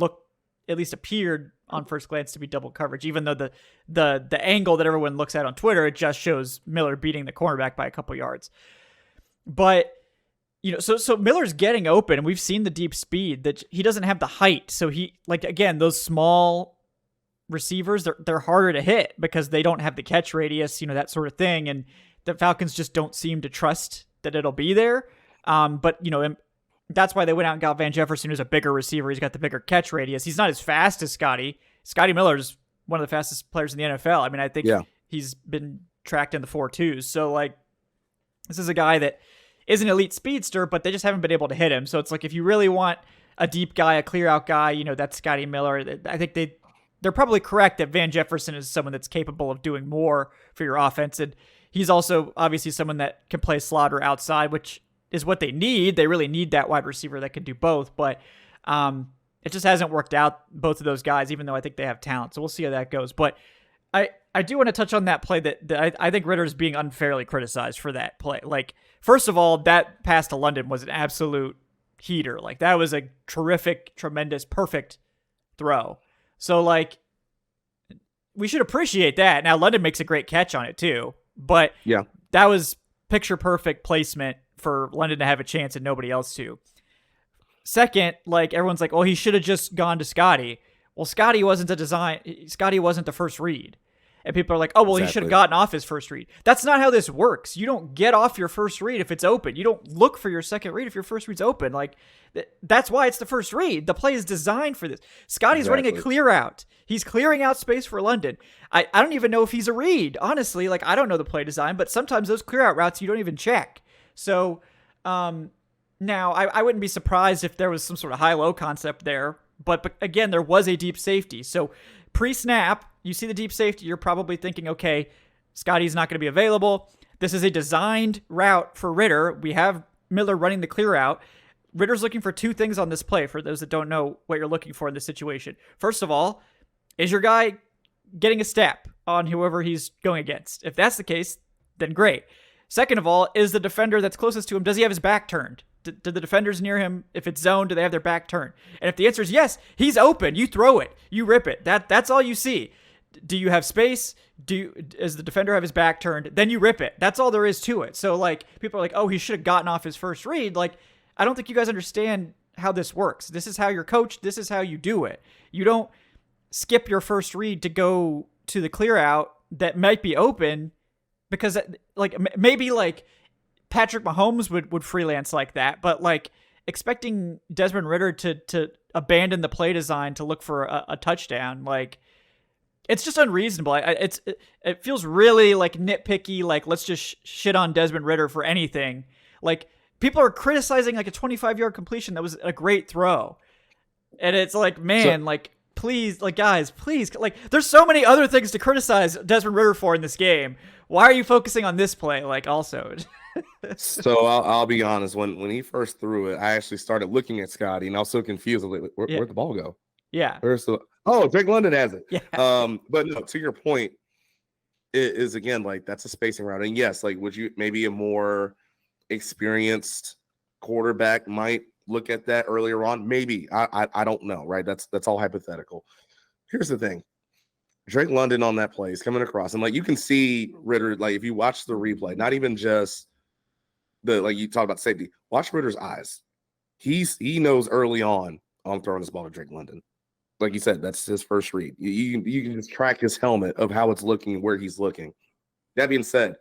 Speaker 1: at least appeared on first glance to be double coverage, even though the angle that everyone looks at on Twitter, it just shows Miller beating the cornerback by a couple yards. But you know, so Miller's getting open, and we've seen the deep speed that he doesn't have the height. So he, like, again, those small receivers, they're harder to hit because they don't have the catch radius, you know, that sort of thing. And the Falcons just don't seem to trust that it'll be there. But, you know, that's why they went out and got Van Jefferson, who's a bigger receiver. He's got the bigger catch radius. He's not as fast as Scotty. Scotty Miller's one of the fastest players in the NFL. I mean, I think he's been tracked in the 4.2s. So, like, this is a guy that is an elite speedster, but they just haven't been able to hit him. So it's like, if you really want a deep guy, a clear out guy, you know, that's Scotty Miller. I think they're probably correct that Van Jefferson is someone that's capable of doing more for your offense. And he's also obviously someone that can play slot or outside, which is what they need. They really need that wide receiver that can do both. But it just hasn't worked out, both of those guys, even though I think they have talent. So we'll see how that goes. But I do want to touch on that play that I think Ritter is being unfairly criticized for that play. Like, first of all, that pass to London was an absolute heater. Like, that was a terrific, tremendous, perfect throw. So, like, we should appreciate that. Now, London makes a great catch on it, too. But yeah, that was picture-perfect placement for London to have a chance and nobody else to. Second, like, everyone's like, oh, he should have just gone to Scotty. Well, Scotty wasn't the first read. And people are like, oh, well, He should have gotten off his first read. That's not how this works. You don't get off your first read if it's open. You don't look for your second read if your first read's open. Like, that's why it's the first read. The play is designed for this. Scotty's running a clear out. He's clearing out space for London. I don't even know if he's a read, honestly. Like, I don't know the play design, but sometimes those clear out routes you don't even check. So now I wouldn't be surprised if there was some sort of high-low concept there. But again, there was a deep safety. So pre-snap, you see the deep safety, you're probably thinking, okay, Scotty's not going to be available. This is a designed route for Ritter. We have Miller running the clear out. Ritter's looking for two things on this play, for those that don't know what you're looking for in this situation. First of all, is your guy getting a step on whoever he's going against? If that's the case, then great. Second of all, is the defender that's closest to him, does he have his back turned? Do the defenders near him, if it's zone, do they have their back turned? And if the answer is yes, he's open. You throw it. You rip it. That's all you see. Do you have space? Does the defender have his back turned? Then you rip it. That's all there is to it. So, like, people are like, oh, he should have gotten off his first read. Like, I don't think you guys understand how this works. This is how you're coached. This is how you do it. You don't skip your first read to go to the clear out that might be open because, like, maybe, like, Patrick Mahomes would freelance like that, but like expecting Desmond Ridder to abandon the play design to look for a touchdown, like it's just unreasonable. It feels really like nitpicky. Like, let's just shit on Desmond Ridder for anything. Like, people are criticizing like a 25-yard completion that was a great throw, and it's like, man, like, please, like, guys, please, like, there's so many other things to criticize Desmond Ridder for in this game. Why are you focusing on this play? Like, also.
Speaker 2: So I'll be honest. When he first threw it, I actually started looking at Scotty, and I was so confused. I was like, where'd the ball go?
Speaker 1: Yeah.
Speaker 2: Oh, Drake London has it.
Speaker 1: Yeah.
Speaker 2: But no, to your point, it is again like that's a spacing route. And yes, like would you maybe a more experienced quarterback might look at that earlier on? Maybe. I don't know, right? That's all hypothetical. Here's the thing. Drake London on that play is coming across, and like you can see Ritter, like if you watch the replay, not even just the like you talk about safety, watch Ritter's eyes. He knows early on I'm throwing this ball to Drake London. Like you said, that's his first read. You can just track his helmet of how it's looking and where he's looking. That being said,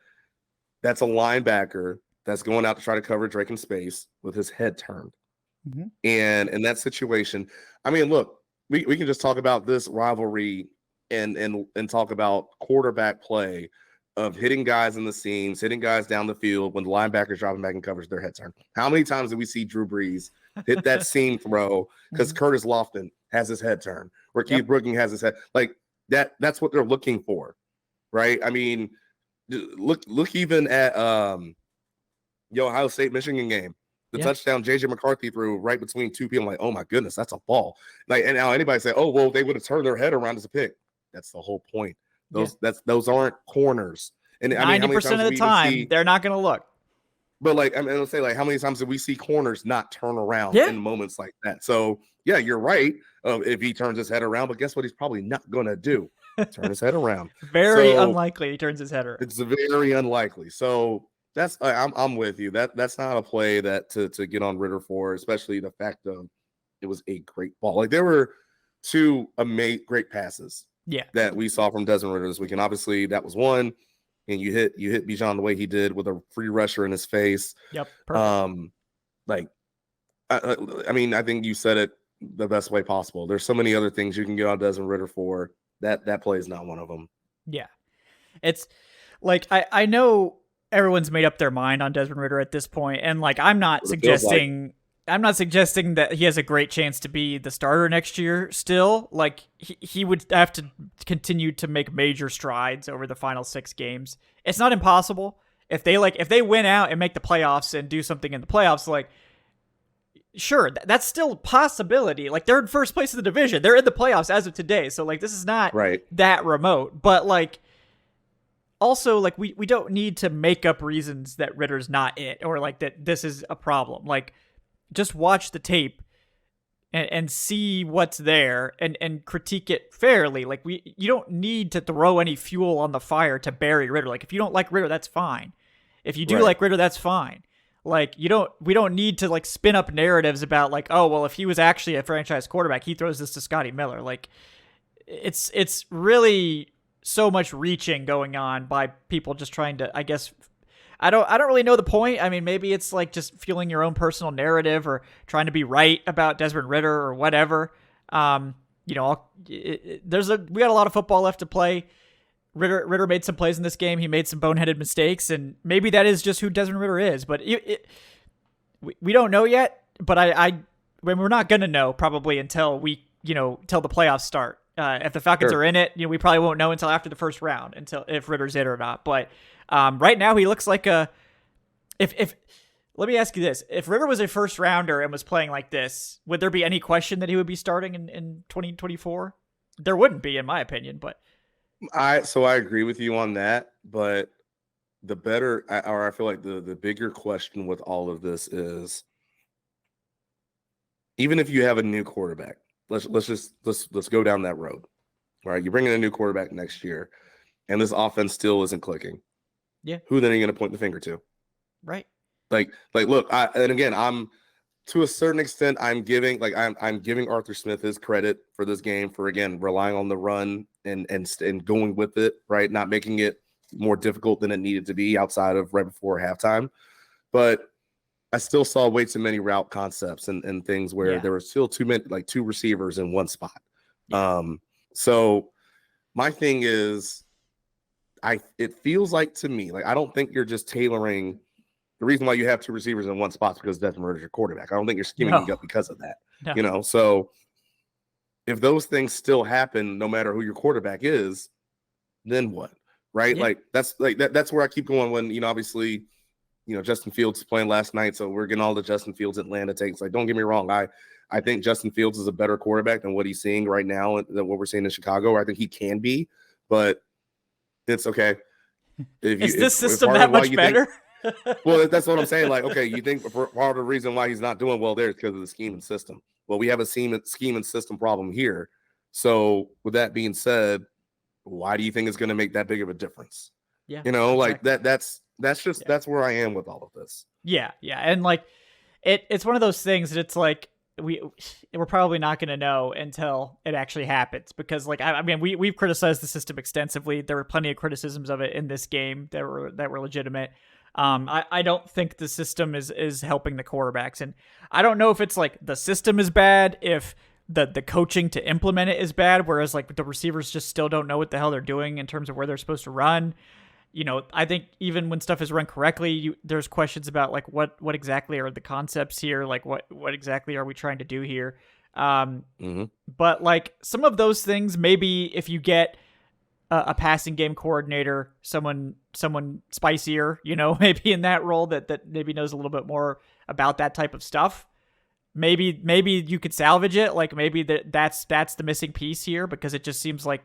Speaker 2: that's a linebacker that's going out to try to cover Drake in space with his head turned. Mm-hmm. And in that situation, I mean, look, we can just talk about this rivalry and talk about quarterback play of hitting guys in the seams, hitting guys down the field when the linebackers dropping back in coverage, their head turn. How many times did we see Drew Brees hit that seam throw because Curtis Lofton has his head turned, or Keith Brooking has his head like that? That's what they're looking for, right? I mean, look even at the Ohio State Michigan game. The touchdown JJ McCarthy threw right between two people. I'm like, oh my goodness, that's a ball. Like, and now anybody say, oh well, they would have turned their head around as a pick. That's the whole point. Those aren't corners. And
Speaker 1: 90% of the time, they're not going to look.
Speaker 2: But like, I mean, I'll say like, how many times did we see corners not turn around in moments like that? So yeah, you're right. If he turns his head around, but guess what? He's probably not going to do. Turn his head around.
Speaker 1: Very unlikely he turns his head around.
Speaker 2: It's very unlikely. So that's I'm with you. That's not a play that to get on Ridder for, especially the fact of it was a great ball. Like there were two great passes. That we saw from Desmond Ridder this weekend. Obviously, that was one, and you hit Bijan the way he did with a free rusher in his face.
Speaker 1: Yep. Perfect.
Speaker 2: Like, I mean, I think you said it the best way possible. There's so many other things you can get on Desmond Ridder for. That play is not one of them.
Speaker 1: Yeah, it's like I know everyone's made up their mind on Desmond Ridder at this point, and like I'm not suggesting that he has a great chance to be the starter next year still. Like he would have to continue to make major strides over the final 6 games. It's not impossible. If they win out and make the playoffs and do something in the playoffs, like sure, that's still a possibility. Like they're in first place in the division. They're in the playoffs as of today. So like this is not that remote. But like also like we don't need to make up reasons that Ritter's not it or like that this is a problem. Like just watch the tape and see what's there and critique it fairly. Like you don't need to throw any fuel on the fire to bury Ridder. Like if you don't like Ridder, that's fine. If you do like Ridder, that's fine. Like we don't need to like spin up narratives about like, oh, well, if he was actually a franchise quarterback, he throws this to Scotty Miller. Like it's really so much reaching going on by people just trying to, I guess, I don't really know the point. I mean, maybe it's like just fueling your own personal narrative or trying to be right about Desmond Ridder or whatever. We got a lot of football left to play. Ridder made some plays in this game. He made some boneheaded mistakes, and maybe that is just who Desmond Ridder is. But we don't know yet. But we're not gonna know probably until till the playoffs start. If the Falcons are in it, we probably won't know until after the first round, until if Ritter's in or not. But right now he looks like let me ask you this: if Ridder was a first rounder and was playing like this, would there be any question that he would be starting in 2024? There wouldn't be, in my opinion. But
Speaker 2: I agree with you on that. But I feel like the bigger question with all of this is, even if you have a new quarterback, let's go down that road. All right, you bring in a new quarterback next year, and this offense still isn't clicking.
Speaker 1: Yeah.
Speaker 2: Who then are you going to point the finger to?
Speaker 1: Right.
Speaker 2: Like look, I'm to a certain extent I'm giving Arthur Smith his credit for this game for again relying on the run and going with it, right? Not making it more difficult than it needed to be outside of right before halftime. But I still saw way too many route concepts and things where there were still too many, like 2 receivers in one spot. Yeah. So my thing is, it feels like to me, like I don't think you're just tailoring. The reason why you have 2 receivers in one spot is because Desmond Ridder is your quarterback. I don't think you're scheming up because of that. No. So if those things still happen, no matter who your quarterback is, then what? Right? Yeah. Like that's where I keep going when, obviously, Justin Fields playing last night. So we're getting all the Justin Fields Atlanta takes. Like, don't get me wrong. I think Justin Fields is a better quarterback than what he's seeing right now, than what we're seeing in Chicago, or I think he can be, but it's okay.
Speaker 1: Is this system that much better?
Speaker 2: Well, that's what I'm saying. Like, okay, you think part of the reason why he's not doing well there is because of the scheme and system. Well, we have a scheme and system problem here. So with that being said, why do you think it's going to make that big of a difference?
Speaker 1: Yeah,
Speaker 2: like that's where I am with all of this.
Speaker 1: Yeah. And like it's one of those things that it's like we're probably not going to know until it actually happens, because like I mean we've criticized the system extensively. There were plenty of criticisms of it in this game that were legitimate. I don't think the system is helping the quarterbacks, and I don't know if it's like the system is bad, if the coaching to implement it is bad, whereas like the receivers just still don't know what the hell they're doing in terms of where they're supposed to run. I think even when stuff is run correctly, there's questions about like what exactly are the concepts here, like what exactly are we trying to do here. But like some of those things, maybe if you get a passing game coordinator, someone spicier, maybe in that role that maybe knows a little bit more about that type of stuff, maybe you could salvage it. Like maybe that's the missing piece here, because it just seems like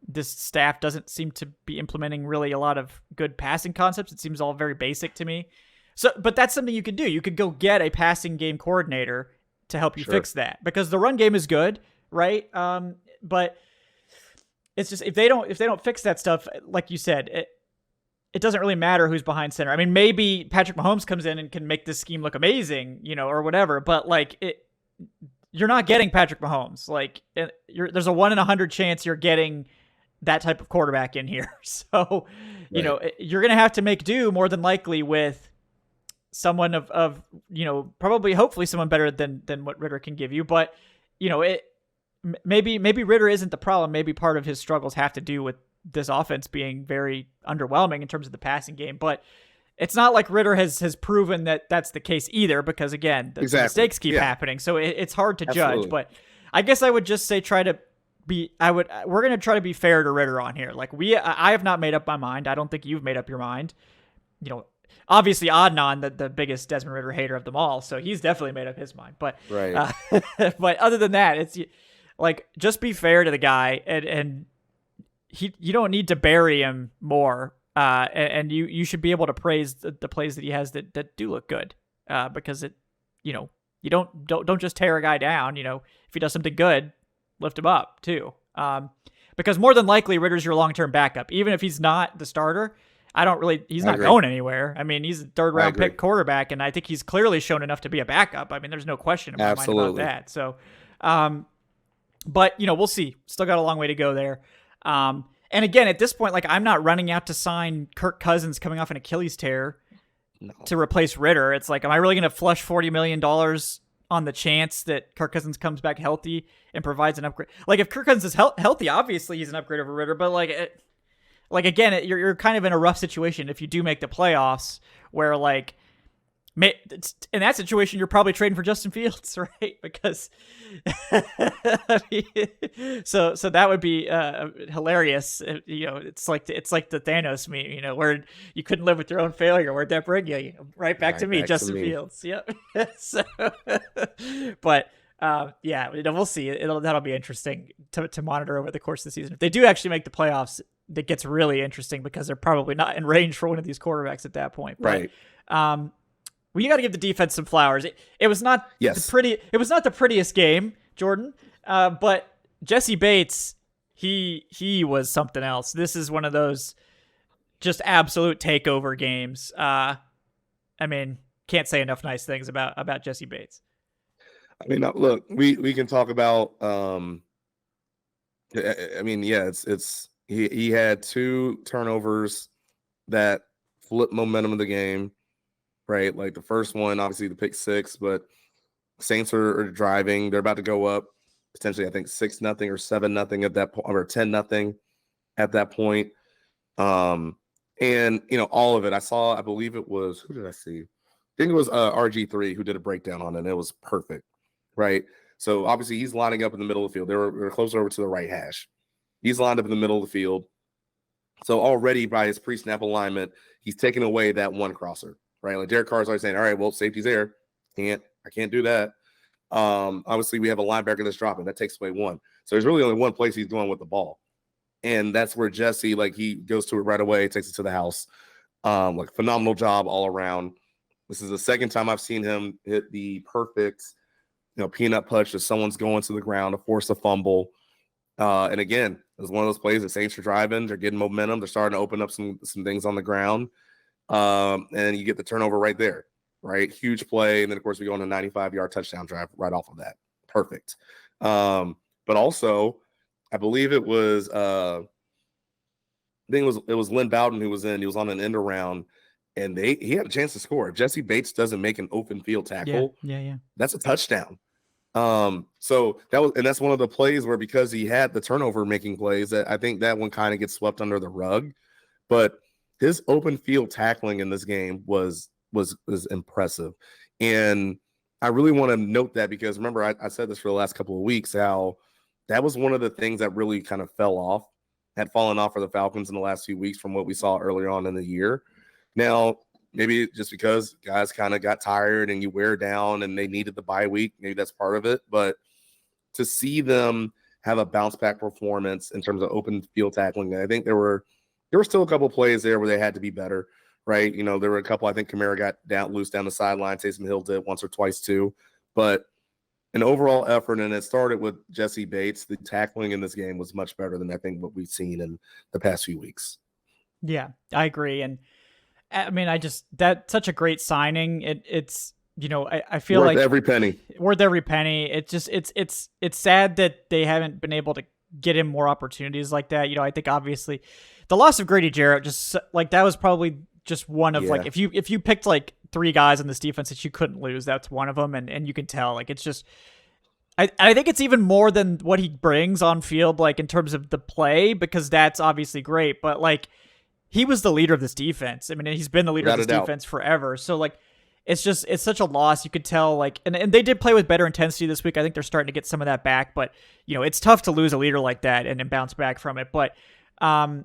Speaker 1: this staff doesn't seem to be implementing really a lot of good passing concepts. It seems all very basic to me. So, but that's something you could do. You could go get a passing game coordinator to help you fix that, because the run game is good, right? But it's just if they don't fix that stuff, like you said, it doesn't really matter who's behind center. I mean, maybe Patrick Mahomes comes in and can make this scheme look amazing, or whatever. But like you're not getting Patrick Mahomes. Like there's a 1 in 100 chance you're getting that type of quarterback in here. So, you're going to have to make do more than likely with someone of probably, hopefully someone better than what Ridder can give you. But, maybe Ridder isn't the problem. Maybe part of his struggles have to do with this offense being very underwhelming in terms of the passing game. But it's not like Ridder has proven that that's the case either, because again, the mistakes keep happening. So it's hard to judge, but I guess I would just say we're going to try to be fair to Ridder on here. Like I have not made up my mind. I don't think you've made up your mind. Obviously Adnan, the biggest Desmond Ridder hater of them all. So he's definitely made up his mind, but,
Speaker 2: right.
Speaker 1: But other than that, it's like, just be fair to the guy, and you don't need to bury him more. And you should be able to praise the plays that he has that do look good. Because you don't just tear a guy down. If he does something good, lift him up too. Because more than likely Ritter's your long-term backup. Even if he's not the starter, he's not going anywhere. I mean, he's a 3rd round pick quarterback, and I think he's clearly shown enough to be a backup. I mean, there's no question in my mind about that. So, but we'll see. Still got a long way to go there. And again, at this point, like, I'm not running out to sign Kirk Cousins coming off an Achilles tear to replace Ridder. It's like, am I really going to flush $40 million on the chance that Kirk Cousins comes back healthy and provides an upgrade? Like, if Kirk Cousins is healthy, obviously he's an upgrade over Ridder. But again, you're kind of in a rough situation if you do make the playoffs, where like, in that situation, you're probably trading for Justin Fields, right? Because so that would be hilarious. It's like the Thanos meme, where you couldn't live with your own failure. Where'd that bring you? Right back to me, Justin Fields. Yep. So, but we'll see. That'll be interesting to monitor over the course of the season. If they do actually make the playoffs, that gets really interesting, because they're probably not in range for one of these quarterbacks at that point. But, right. Well, you got to give the defense some flowers. It was not It was not the prettiest game, Jordan. But Jessie Bates, he was something else. This is one of those just absolute takeover games. I mean, can't say enough nice things about Jessie Bates.
Speaker 2: I mean, look, we can talk about. He had 2 turnovers that flipped momentum of the game. Right, like the first one, obviously the pick 6, but Saints are driving. They're about to go up potentially, I think 6-0 or 7-0 at that point, or 10-0 at that point. And all of it. I believe it was, who did I see? I think it was RG3 who did a breakdown on it. And it was perfect, right? So obviously he's lining up in the middle of the field. They were closer over to the right hash. He's lined up in the middle of the field. So already by his pre-snap alignment, he's taking away that one crosser. Right, like Derek Carr's always saying, "All right, well, safety's there. I can't do that." Obviously, we have a linebacker that's dropping. That takes away one. So there's really only one place he's going with the ball. And that's where Jessie, like, he goes to it right away, takes it to the house. Like, phenomenal job all around. This is the second time I've seen him hit the perfect, peanut punch if someone's going to the ground to force a fumble. And again, it was one of those plays that Saints are driving. They're getting momentum. They're starting to open up some things on the ground. And you get the turnover right there, right? Huge play. And then, of course, we go on a 95-yard touchdown drive right off of that. Perfect. But also, I believe it was it was Lynn Bowden who was in. He was on an end around, and he had a chance to score. If Jessie Bates doesn't make an open field tackle, that's a touchdown. So that's one of the plays where, because he had the turnover making plays, that I think that one kind of gets swept under the rug. But his open field tackling in this game was impressive. And I really want to note that, because remember, I said this for the last couple of weeks, how that was one of the things that really kind of had fallen off for the Falcons in the last few weeks from what we saw earlier on in the year. Now, maybe just because guys kind of got tired and you wear down and they needed the bye week, maybe that's part of it. But to see them have a bounce back performance in terms of open field tackling, I think there were still a couple of plays there where they had to be better, right? There were a couple. I think Kamara got loose down the sideline. Taysom Hill did once or twice too. But an overall effort, and it started with Jessie Bates. The tackling in this game was much better than I think what we've seen in the past few weeks.
Speaker 1: Yeah, I agree. And I mean, that's such a great signing. It's I feel
Speaker 2: worth
Speaker 1: like
Speaker 2: every penny.
Speaker 1: Worth every penny. It's sad that they haven't been able to get him more opportunities like that. I think obviously the loss of Grady Jarrett, just like, that was probably just one of like, if you picked like three guys on this defense that you couldn't lose, that's one of them. And you can tell, like, it's just, I think it's even more than what he brings on field, like in terms of the play, because that's obviously great, but like, he was the leader of this defense. I mean, he's been the leader of this defense forever. So like, it's such a loss. You could tell, like, and they did play with better intensity this week. I think they're starting to get some of that back, but it's tough to lose a leader like that and then bounce back from it. But, I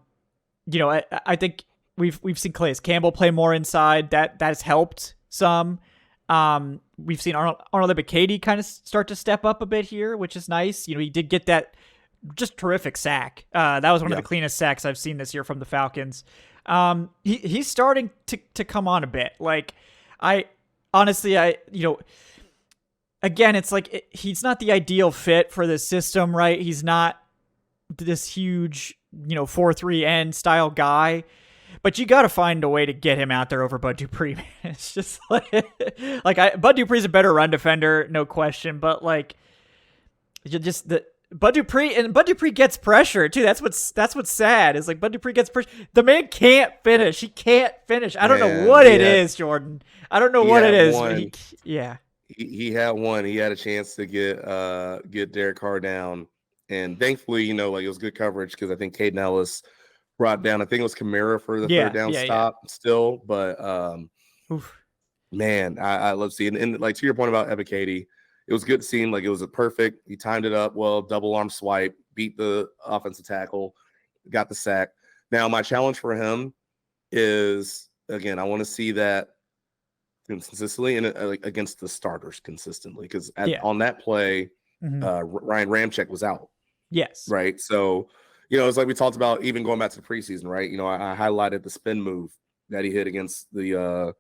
Speaker 1: think we've seen Calais Campbell play more inside. That has helped some. We've seen Arnold Ebiketie kind of start to step up a bit here, which is nice. He did get that just terrific sack. That was one of the cleanest sacks I've seen this year from the Falcons. He's starting to come on a bit. Like, honestly, again, it's like he's not the ideal fit for this system, right? He's not this huge, 4-3 end style guy, but you got to find a way to get him out there over Bud Dupree. Man. It's just like, Bud Dupree's a better run defender, no question, but like, just Bud Dupree gets pressure too. That's what's sad. Is like Bud Dupree gets pressure. The man can't finish. He can't finish. I don't know what it is, Jordan. I don't know what it is.
Speaker 2: He had one. He had a chance to get Derek Carr down, and thankfully, like, it was good coverage, because I think Caden Ellis brought down, I think it was Kamara for the third down stop still. But man, I love seeing, and like, to your point about Ebiketie, it was good to see him. Like, it was a perfect. He timed it up well, double arm swipe, beat the offensive tackle, got the sack. Now, my challenge for him is, again, I want to see that consistently and against the starters consistently, because on that play, Ryan Ramczyk was out.
Speaker 1: Yes.
Speaker 2: Right. So, it's like we talked about, even going back to the preseason, right? I highlighted the spin move that he hit against the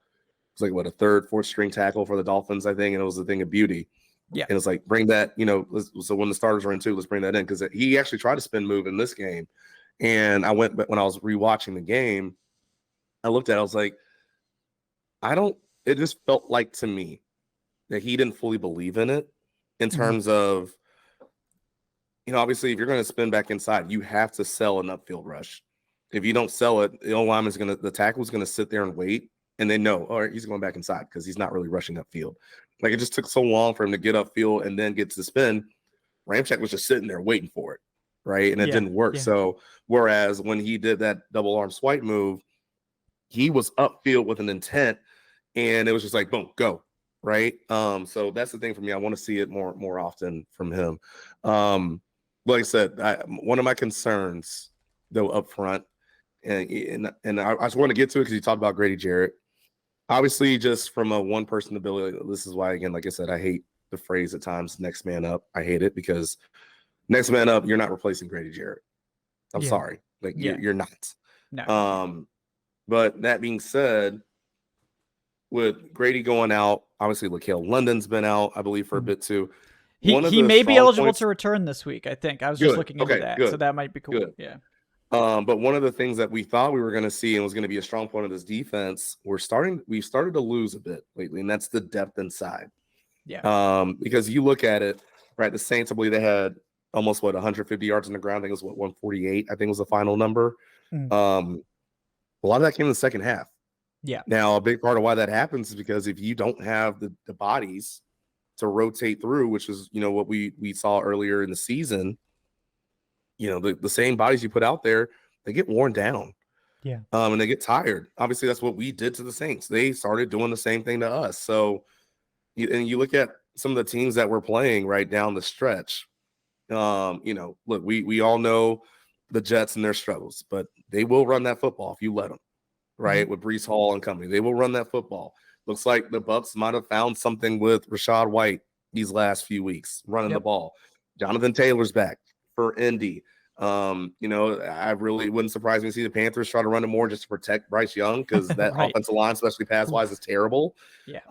Speaker 2: it's like a third, fourth string tackle for the Dolphins, I think, and it was a thing of beauty.
Speaker 1: Yeah.
Speaker 2: And it's like, bring that, so when the starters are in too, let's bring that in, because he actually tried to spin move in this game. And when I was rewatching the game, I looked at it, I was like, it just felt like to me that he didn't fully believe in it in terms of, obviously, if you're going to spin back inside, you have to sell an upfield rush. If you don't sell it, the tackle's going to sit there and wait, and they know, all right, he's going back inside because he's not really rushing upfield. Like, it just took so long for him to get upfield and then get to the spin. Ramczyk was just sitting there waiting for it, right? And it didn't work. So, whereas when he did that double arm swipe move, he was upfield with an intent, and it was just like, boom, go, right? So that's the thing for me. I want to see it more often from him. Like I said, one of my concerns, though, up front, and I just want to get to it because you talked about Grady Jarrett. Obviously, just from a one-person ability, this is why, again, like I said, I hate the phrase at times, next man up. I hate it because next man up, you're not replacing Grady Jarrett. I'm sorry. Like you're not.
Speaker 1: No.
Speaker 2: But that being said, with Grady going out, obviously Lakel London's been out, I believe, for a bit too.
Speaker 1: He may be eligible to return this week, I think. I was just looking into that.
Speaker 2: Good.
Speaker 1: So that might be cool. Good. Yeah.
Speaker 2: But one of the things that we thought we were going to see and was going to be a strong point of this defense, we've started to lose a bit lately, and that's the depth inside.
Speaker 1: Yeah.
Speaker 2: Because you look at it, right? The Saints, I believe they had almost 150 yards on the ground. I think it was 148. I think was the final number. A lot of that came in the second half.
Speaker 1: Yeah.
Speaker 2: Now, a big part of why that happens is because if you don't have the bodies to rotate through, which is, what we saw earlier in the season, the same bodies you put out there, they get worn down.
Speaker 1: Yeah.
Speaker 2: And they get tired. Obviously, that's what we did to the Saints. They started doing the same thing to us. So, you look at some of the teams that we're playing right down the stretch. Look, we all know the Jets and their struggles, but they will run that football if you let them, right? With Breece Hall and company, they will run that football. Looks like the Bucs might have found something with Rachaad White these last few weeks, running the ball. Jonathan Taylor's back for Indy. I really wouldn't surprise me to see the Panthers try to run it more just to protect Bryce Young, because that offensive line, especially pass-wise, is terrible.
Speaker 1: Yeah.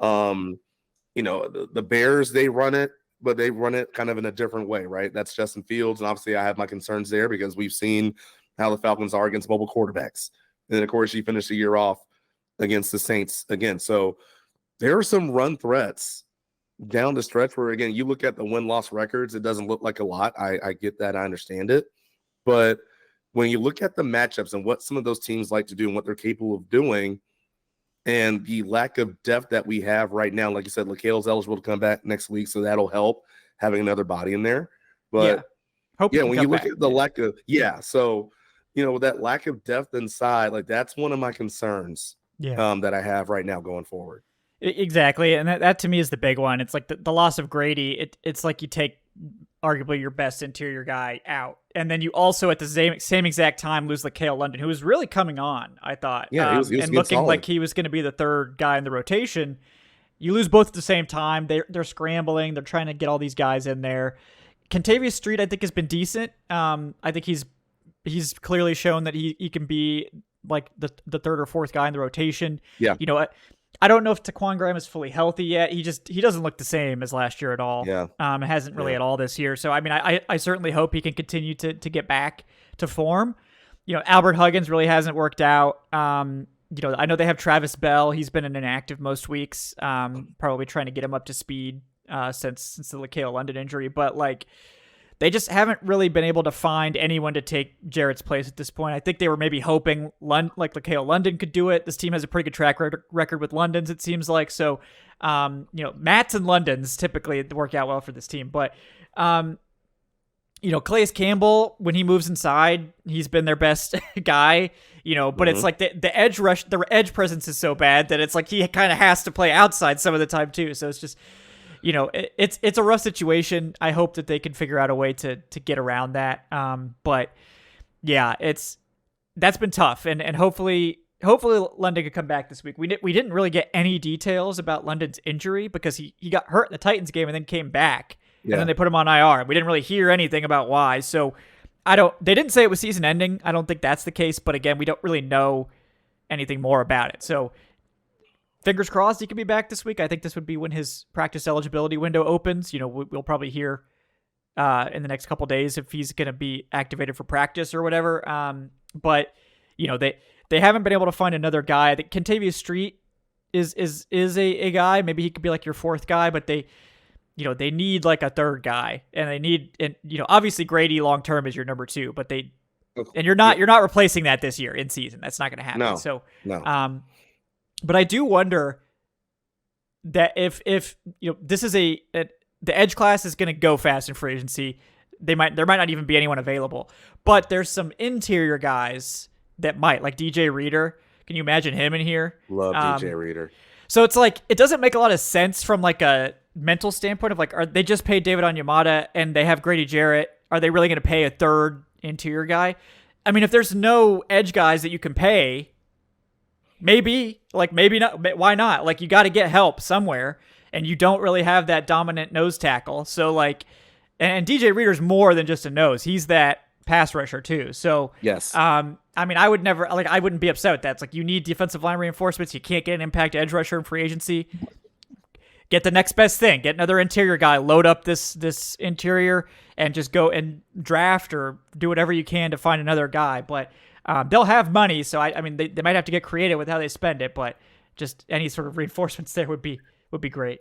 Speaker 2: The Bears, they run it, but they run it kind of in a different way, right? That's Justin Fields, and obviously I have my concerns there because we've seen how the Falcons are against mobile quarterbacks. And then, of course, you finish the year off against the Saints again. So there are some run threats down the stretch where, again, you look at the win-loss records, it doesn't look like a lot. I get that. I understand it. But when you look at the matchups and what some of those teams like to do and what they're capable of doing, and the lack of depth that we have right now, like you said, Lakel's eligible to come back next week, so that'll help having another body in there. But when you look at the lack of so with that lack of depth inside, like that's one of my concerns that I have right now going forward.
Speaker 1: Exactly, and that to me is the big one. It's like the loss of Grady. It's like you take arguably your best interior guy out, and then you also at the same exact time lose Kale London, who was really coming on, I thought.
Speaker 2: He was
Speaker 1: and looking
Speaker 2: solid.
Speaker 1: like he was going to be the third guy in the rotation. You lose both at the same time. They're scrambling. They're trying to get all these guys in there. Kentavious Street, I think, has been decent. I think he's clearly shown that he can be like the third or fourth guy in the rotation.
Speaker 2: Yeah.
Speaker 1: I don't know if Taquan Graham is fully healthy yet. He doesn't look the same as last year at all.
Speaker 2: Yeah.
Speaker 1: It hasn't really at all this year. So, I mean, I certainly hope he can continue to get back to form. Albert Huggins really hasn't worked out. I know they have Travis Bell. He's been inactive most weeks, probably trying to get him up to speed since the Lakel London injury. But, they just haven't really been able to find anyone to take Jarrett's place at this point. I think they were maybe hoping Lakel London could do it. This team has a pretty good track record with London's, it seems like. So, Matts and London's typically work out well for this team. But, Calais Campbell, when he moves inside, he's been their best guy. But it's like the edge rush, the edge presence is so bad that it's like he kind of has to play outside some of the time too. So it's just, it's a rough situation. I hope that they can figure out a way to get around that. But yeah, that's been tough, and hopefully London could come back this week. We didn't really get any details about London's injury because he got hurt in the Titans game and then came back, and then they put him on IR. We didn't really hear anything about why. So they didn't say it was season ending. I don't think that's the case, but again, we don't really know anything more about it. So fingers crossed he could be back this week. I think this would be when his practice eligibility window opens. We'll probably hear in the next couple days if he's going to be activated for practice or whatever. But they haven't been able to find another guy. That Kentavious Street is a guy. Maybe he could be like your fourth guy, but they need like a third guy, and obviously Grady long term is your number two, but you're not replacing that this year in season. That's not going to happen.
Speaker 2: No.
Speaker 1: So
Speaker 2: no.
Speaker 1: But I do wonder that if this is the edge class is going to go fast in free agency, there might not even be anyone available. But there's some interior guys that might, like DJ Reader. Can you imagine him in here?
Speaker 2: Love DJ Reader.
Speaker 1: So it's like it doesn't make a lot of sense from like a mental standpoint of like, are they just paid David Onyemata and they have Grady Jarrett? Are they really going to pay a third interior guy? I mean, if there's no edge guys that you can pay, maybe not. Why not? Like, you got to get help somewhere. and you don't really have that dominant nose tackle. So like, and DJ Reader's more than just a nose. He's that pass rusher too. So
Speaker 2: yes.
Speaker 1: I mean, I wouldn't be upset with that. It's like, you need defensive line reinforcements. You can't get an impact edge rusher in free agency. Get the next best thing. Get another interior guy. Load up this interior and just go and draft or do whatever you can to find another guy. But they'll have money, so I mean, they might have to get creative with how they spend it. But just any sort of reinforcements there would be great.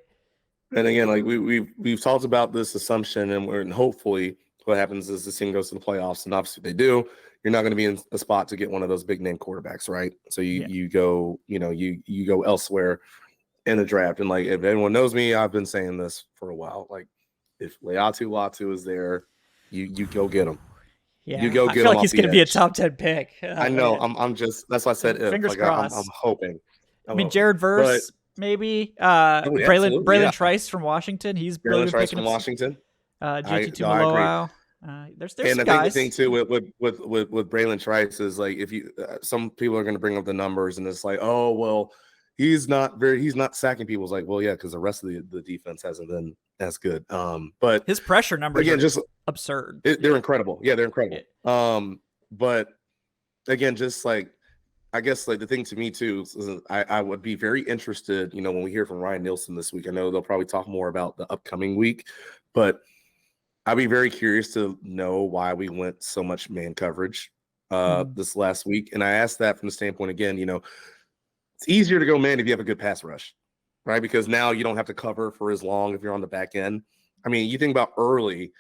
Speaker 2: And again, like we've talked about this assumption, and hopefully what happens is this team goes to the playoffs, and obviously they do. You're not going to be in a spot to get one of those big name quarterbacks, right? So you go, you go elsewhere in the draft. And like, if anyone knows me, I've been saying this for a while. Like, if Latu is there, you go get him.
Speaker 1: Yeah,
Speaker 2: you go get
Speaker 1: I feel
Speaker 2: him
Speaker 1: like he's going to be a top 10 pick.
Speaker 2: I know. I'm just, that's why I said
Speaker 1: fingers
Speaker 2: like,
Speaker 1: crossed.
Speaker 2: I'm hoping.
Speaker 1: I mean, Jared Verse, maybe. Braylon Trice from Washington. He's
Speaker 2: Braylon Trice from Washington.
Speaker 1: JT Tuimoloau. There's
Speaker 2: and
Speaker 1: some guys.
Speaker 2: The thing too with Braylon Trice is like, if you some people are going to bring up the numbers, and it's like, oh well, he's not sacking people. It's like, well, yeah, because the rest of the defense hasn't been as good. But
Speaker 1: his pressure numbers
Speaker 2: again,
Speaker 1: are
Speaker 2: just
Speaker 1: absurd.
Speaker 2: They're incredible. Yeah, they're incredible. Yeah. But again, just like, I guess like the thing to me too is I would be very interested, when we hear from Ryan Nielsen this week. I know they'll probably talk more about the upcoming week, but I'd be very curious to know why we went so much man coverage this last week. And I asked that from the standpoint, again, it's easier to go man if you have a good pass rush, right? Because now you don't have to cover for as long if you're on the back end. I mean, you think about early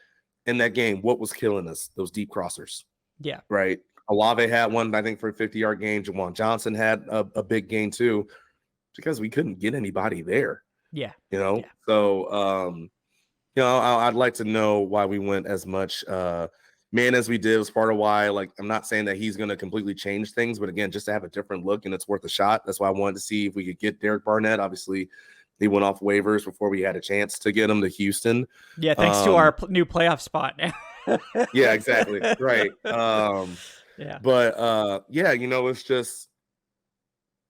Speaker 2: in that game, what was killing us? Those deep crossers.
Speaker 1: Yeah.
Speaker 2: Right. Olave had one, I think, for a 50-yard gain. Jawan Johnson had a big gain too, because we couldn't get anybody there.
Speaker 1: Yeah.
Speaker 2: So, I'd like to know why we went as much man as we did. Was part of why, like, I'm not saying that he's going to completely change things, but again, just to have a different look, and it's worth a shot. That's why I wanted to see if we could get Derek Barnett. Obviously, he went off waivers before we had a chance to get him to Houston.
Speaker 1: Yeah, thanks to our new playoff spot now.
Speaker 2: Yeah, exactly. Right.
Speaker 1: Yeah.
Speaker 2: But it's just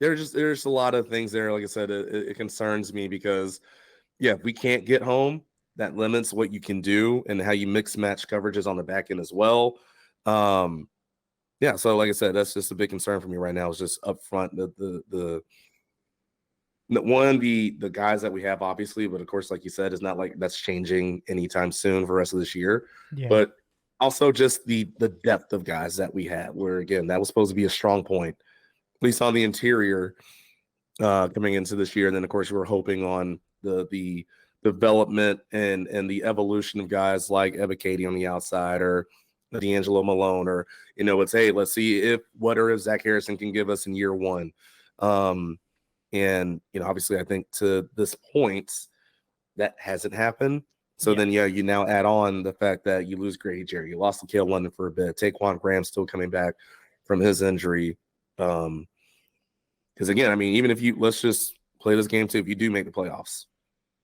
Speaker 2: there's a lot of things there. Like I said, it concerns me because, yeah, if we can't get home, that limits what you can do and how you mix match coverages on the back end as well. So like I said, that's just a big concern for me right now. Is just up front the guys that we have, obviously, but of course, like you said, it's not like that's changing anytime soon for the rest of this year.
Speaker 1: Yeah.
Speaker 2: But also just the depth of guys that we had, where again, that was supposed to be a strong point, at least on the interior coming into this year. And then of course, we were hoping on the development and the evolution of guys like Ebiketie on the outside, or D'Angelo Malone, or it's, hey, let's see if Zach Harrison can give us in year one. And obviously, I think to this point that hasn't happened. So then, you now add on the fact that you lose Grady Jarrett, you lost to Kale London for a bit, Taquan Graham still coming back from his injury. Because again, I mean, even if let's just play this game too, if you do make the playoffs,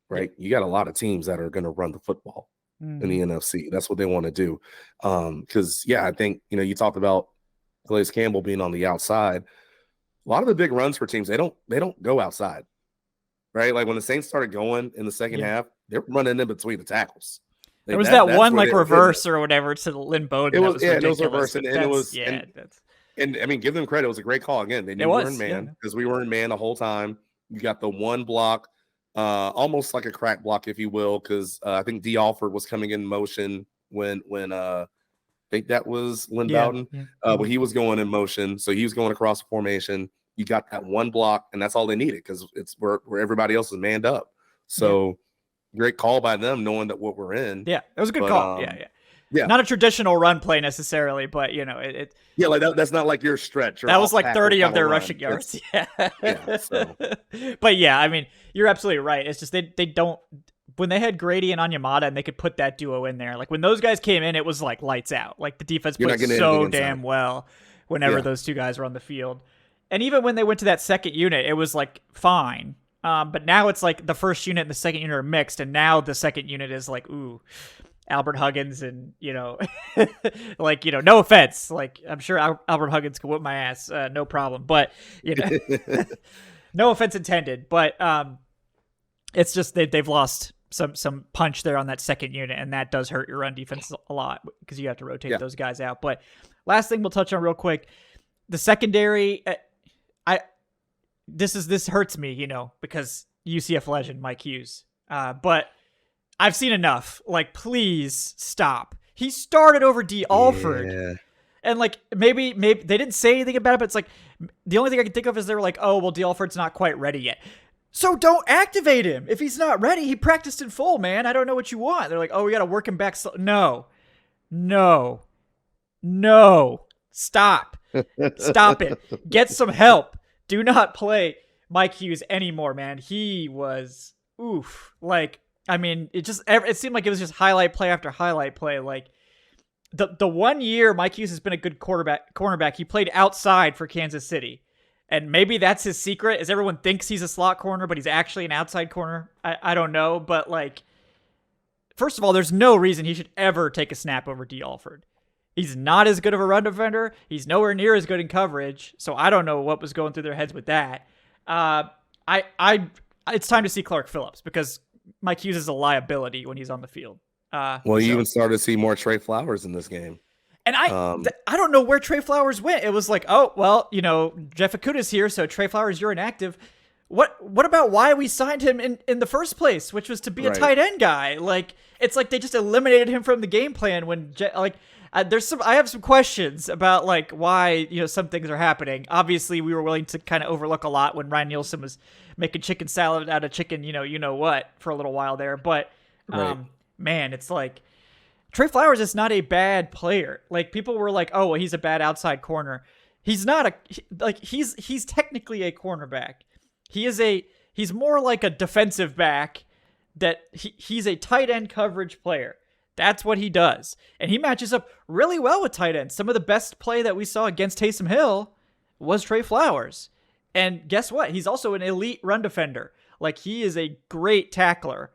Speaker 2: right? You got a lot of teams that are going to run the football in the NFC. That's what they want to do. Because, I think, you talked about Calais Campbell being on the outside. A lot of the big runs for teams, they don't go outside, right? Like when the Saints started going in the second half, they're running in between the tackles.
Speaker 1: There was that one like reverse or whatever to Lynn Bowden.
Speaker 2: It was reverse, and it was and I mean, give them credit. It was a great call. Again, they knew we were in man because we were in man the whole time. You got the one block, almost like a crack block, if you will, because I think D. Alford was coming in motion when I think that was Lynn Bowden. But he was going in motion, so he was going across the formation. You got that one block, and that's all they needed because it's where everybody else is manned up. So great call by them, knowing that what we're in.
Speaker 1: Yeah, it was a good call. Yeah. Not a traditional run play necessarily, but it
Speaker 2: like that's not like your stretch. Or
Speaker 1: that was like 30 of their rushing yards.
Speaker 2: So.
Speaker 1: But I mean, you're absolutely right. It's just they don't. When they had Grady and Onyemata and they could put that duo in there, like when those guys came in, it was like lights out. Like the defense played so damn well whenever those two guys were on the field. And even when they went to that second unit, it was like fine. But now it's like the first unit and the second unit are mixed, and now the second unit is like, ooh, Albert Huggins, and like no offense, like I'm sure Albert Huggins could whip my ass, no problem. But no offense intended. But It's just they've lost some punch there on that second unit, and that does hurt your run defense a lot because you have to rotate those guys out. But last thing we'll touch on real quick, the secondary. This hurts me, because UCF legend Mike Hughes. But I've seen enough. Like, please stop. He started over D. Alford.
Speaker 2: Yeah.
Speaker 1: And maybe they didn't say anything about it, but it's like the only thing I can think of is they were like, oh, well, D. Alford's not quite ready yet. So don't activate him. If he's not ready, he practiced in full, man. I don't know what you want. They're like, oh, we got to work him back. No. Stop. Stop it. Get some help. Do not play Mike Hughes anymore, man. He was, oof. It seemed like it was just highlight play after highlight play. Like, the 1 year Mike Hughes has been a good cornerback, he played outside for Kansas City. And maybe that's his secret, is everyone thinks he's a slot corner, but he's actually an outside corner. I don't know. But, first of all, there's no reason he should ever take a snap over D. Alford. He's not as good of a run defender. He's nowhere near as good in coverage. So I don't know what was going through their heads with that. It's time to see Clark Phillips, because Mike Hughes is a liability when he's on the field.
Speaker 2: You even started to see more Trey Flowers in this game.
Speaker 1: And I don't know where Trey Flowers went. It was like, oh, well, Jeff Okuda's here, so Trey Flowers, you're inactive. What about why we signed him in the first place, which was to be a tight end guy? It's like they just eliminated him from the game plan when I have some questions about why some things are happening. Obviously, we were willing to kind of overlook a lot when Ryan Nielsen was making chicken salad out of chicken, what for a little while there. But man, it's like Trey Flowers is not a bad player. People were like, oh, well, he's a bad outside corner. He's not he's technically a cornerback. He's more like a defensive back that he's a tight end coverage player. That's what he does. And he matches up really well with tight ends. Some of the best play that we saw against Taysom Hill was Trey Flowers. And guess what? He's also an elite run defender. He is a great tackler.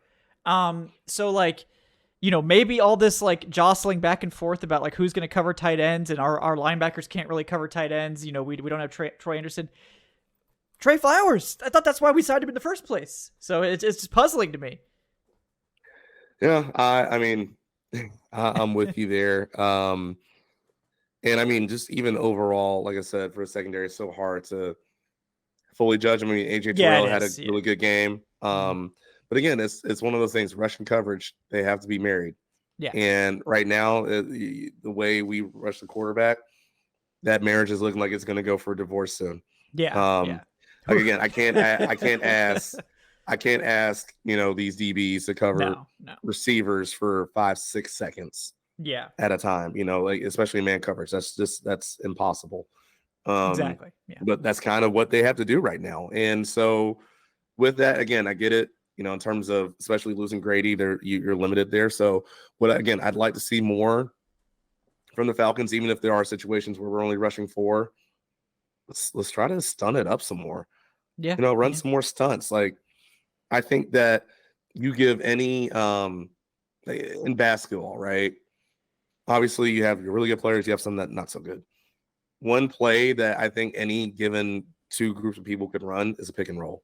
Speaker 1: Maybe all this jostling back and forth about who's going to cover tight ends, and our linebackers can't really cover tight ends. We don't have Troy Anderson. Trey Flowers. I thought that's why we signed him in the first place. So it's just puzzling to me.
Speaker 2: Yeah, I'm with you there. And just even overall, like I said, for a secondary, it's so hard to fully judge. AJ Terrell had a really good game. But again, it's one of those things, rushing coverage, they have to be married.
Speaker 1: Yeah.
Speaker 2: And right now, the way we rush the quarterback, that marriage is looking like it's going to go for a divorce soon.
Speaker 1: Yeah.
Speaker 2: Again, I can't ask these DBs to cover receivers for 5-6 seconds at a time, especially man coverage. That's impossible.
Speaker 1: Exactly. Yeah.
Speaker 2: But that's kind of what they have to do right now. And so with that, again, I get it, in terms of especially losing Grady, you're limited there. So I'd like to see more from the Falcons, even if there are situations where we're only rushing 4. Let's try to stun it up some more.
Speaker 1: Yeah.
Speaker 2: Run some more stunts. I think that you give any in basketball, right? Obviously, you have your really good players. You have some that not so good. One play that I think any given two groups of people could run is a pick and roll,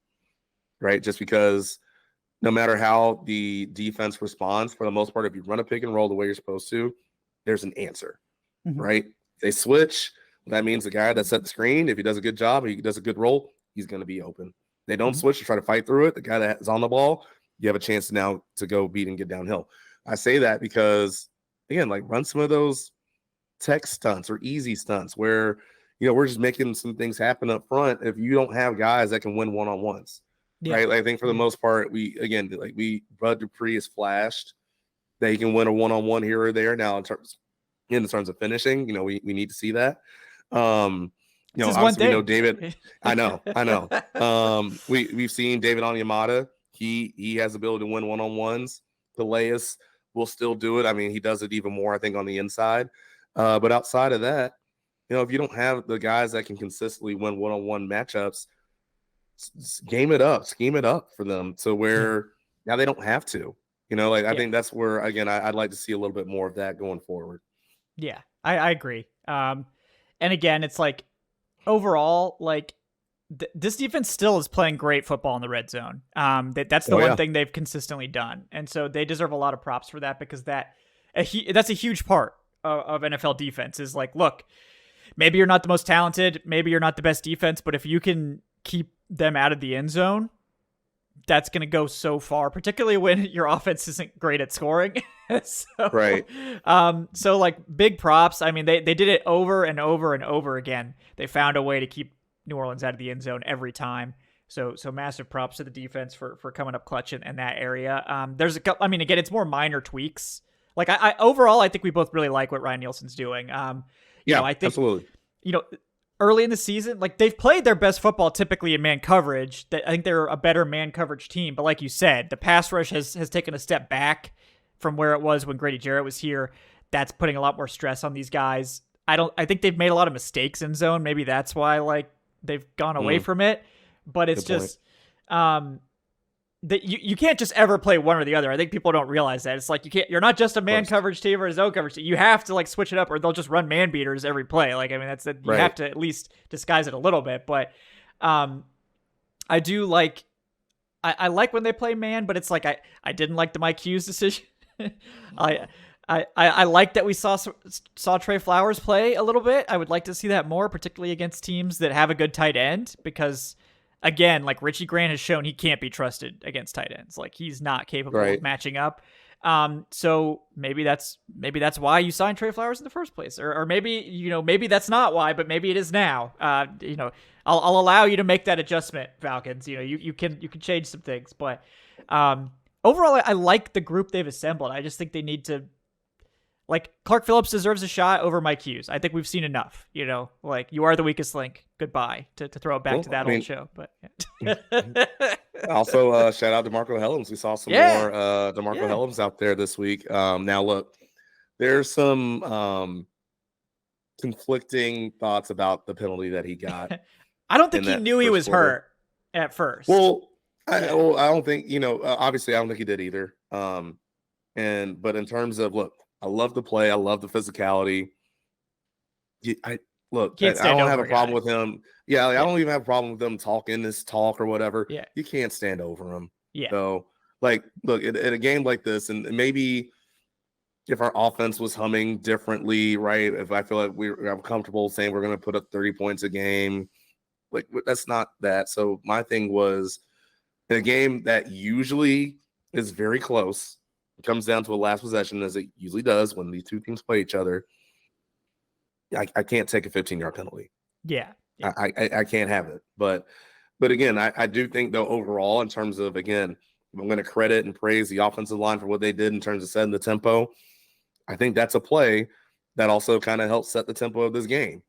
Speaker 2: right? Just because no matter how the defense responds, for the most part, if you run a pick and roll the way you're supposed to, there's an answer, right? If they switch, that means the guy that set the screen, if he does a good job, he does a good roll, he's going to be open. They don't switch to try to fight through it. The guy that is on the ball, you have a chance now to go beat and get downhill. I say that because, again, run some of those tech stunts or easy stunts where, we're just making some things happen up front if you don't have guys that can win one-on-ones, right? I think for the most part, Bud Dupree has flashed that he can win a one-on-one here or there. Now, in terms of finishing, we need to see that. Obviously we know David. I know. We've seen David Onyemata. He has the ability to win one-on-ones. Calais will still do it. He does it even more, I think, on the inside. But outside of that, if you don't have the guys that can consistently win one-on-one matchups, scheme it up for them to where now they don't have to. I think that's where, again, I'd like to see a little bit more of that going forward.
Speaker 1: Yeah, I agree. And again, it's overall, this defense still is playing great football in the red zone. That's the one thing they've consistently done, and so they deserve a lot of props for that, because that's a huge part of NFL defense. Is like, look, maybe you're not the most talented, maybe you're not the best defense, but if you can keep them out of the end zone, that's going to go so far, particularly when your offense isn't great at scoring.
Speaker 2: Right.
Speaker 1: So like, big props. I mean, they did it over and over and over again. They found a way to keep New Orleans out of the end zone every time. So massive props to the defense for coming up clutch in that area. There's a couple, I mean, again, it's more minor tweaks. Like I overall, I think we both really like what Ryan Nielsen's doing. I think,
Speaker 2: absolutely.
Speaker 1: Early in the season, like, they've played their best football typically in man coverage. I think they're a better man coverage team. But like you said, the pass rush has taken a step back from where it was when Grady Jarrett was here. That's putting a lot more stress on these guys. I think they've made a lot of mistakes in zone. Maybe that's why, like, they've gone away from it. But it's just that you can't just ever play one or the other. I think people don't realize that. It's like, you're not just a man coverage team or a zone coverage team. You have to, like, switch it up, or they'll just run man beaters every play. Like, I mean, you have to at least disguise it a little bit. But I do like, I like when they play man, but it's like, I didn't like the Mike Hughes decision. I like that we saw Trey Flowers play a little bit. I would like to see that more, particularly against teams that have a good tight end, because, again, like, Richie Grant has shown he can't be trusted against tight ends. Like, he's not capable of matching up. So maybe that's why you signed Trey Flowers in the first place, or maybe that's not why, but maybe it is now. I'll allow you to make that adjustment, Falcons. You can change some things, but overall, I like the group they've assembled. I just think they need to, like, Clark Phillips deserves a shot over Mike Hughes. I think we've seen enough, like, you are the weakest link. Goodbye, to throw it back to that old show. But
Speaker 2: also, shout out to DeMarco Hellams. We saw some more DeMarco Hellams out there this week. Now, look, there's some conflicting thoughts about the penalty that he got.
Speaker 1: I don't think he knew he was hurt at first.
Speaker 2: Well, I don't think, obviously, I don't think he did either. But in terms of, look, I love the play. I love the physicality. I don't have a problem with him. Yeah, I don't even have a problem with them talking this talk or whatever. Yeah. You can't stand over him. Yeah. So, like, look, in a game like this, and maybe if our offense was humming differently, right? If I feel like I'm comfortable saying we're going to put up 30 points a game, like, that's not that. So my thing was, in a game that usually is very close, it comes down to a last possession, as it usually does when these two teams play each other. I can't take a 15-yard penalty.
Speaker 1: Yeah.
Speaker 2: I can't have it. But again, I do think, though, overall, in terms of, again, I'm going to credit and praise the offensive line for what they did in terms of setting the tempo. I think that's a play that also kind of helps set the tempo of this game,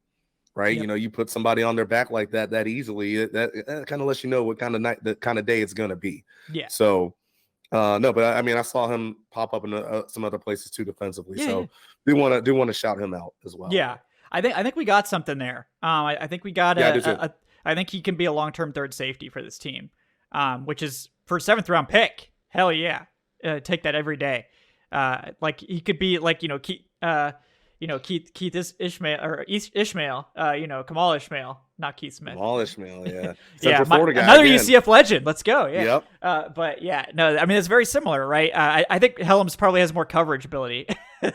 Speaker 2: right? Yep. You put somebody on their back like that easily, that kind of lets you know what kind of night, the kind of day it's going to be.
Speaker 1: Yeah.
Speaker 2: So, no, but I mean, I saw him pop up in some other places too defensively. Yeah, so do want to shout him out as well.
Speaker 1: Yeah. I think we got something there. I think we got I think he can be a long-term third safety for this team, which is for a 7th round pick. Hell yeah. Take that every day. Like, he could be like, Keith Ishmael, Kamal Ishmael, not Keith Smith.
Speaker 2: Kamal Ishmael, yeah.
Speaker 1: Yeah, another UCF legend. Let's go. Yeah. Yep. But yeah, no, I mean, it's very similar, right? I think Hellams probably has more coverage ability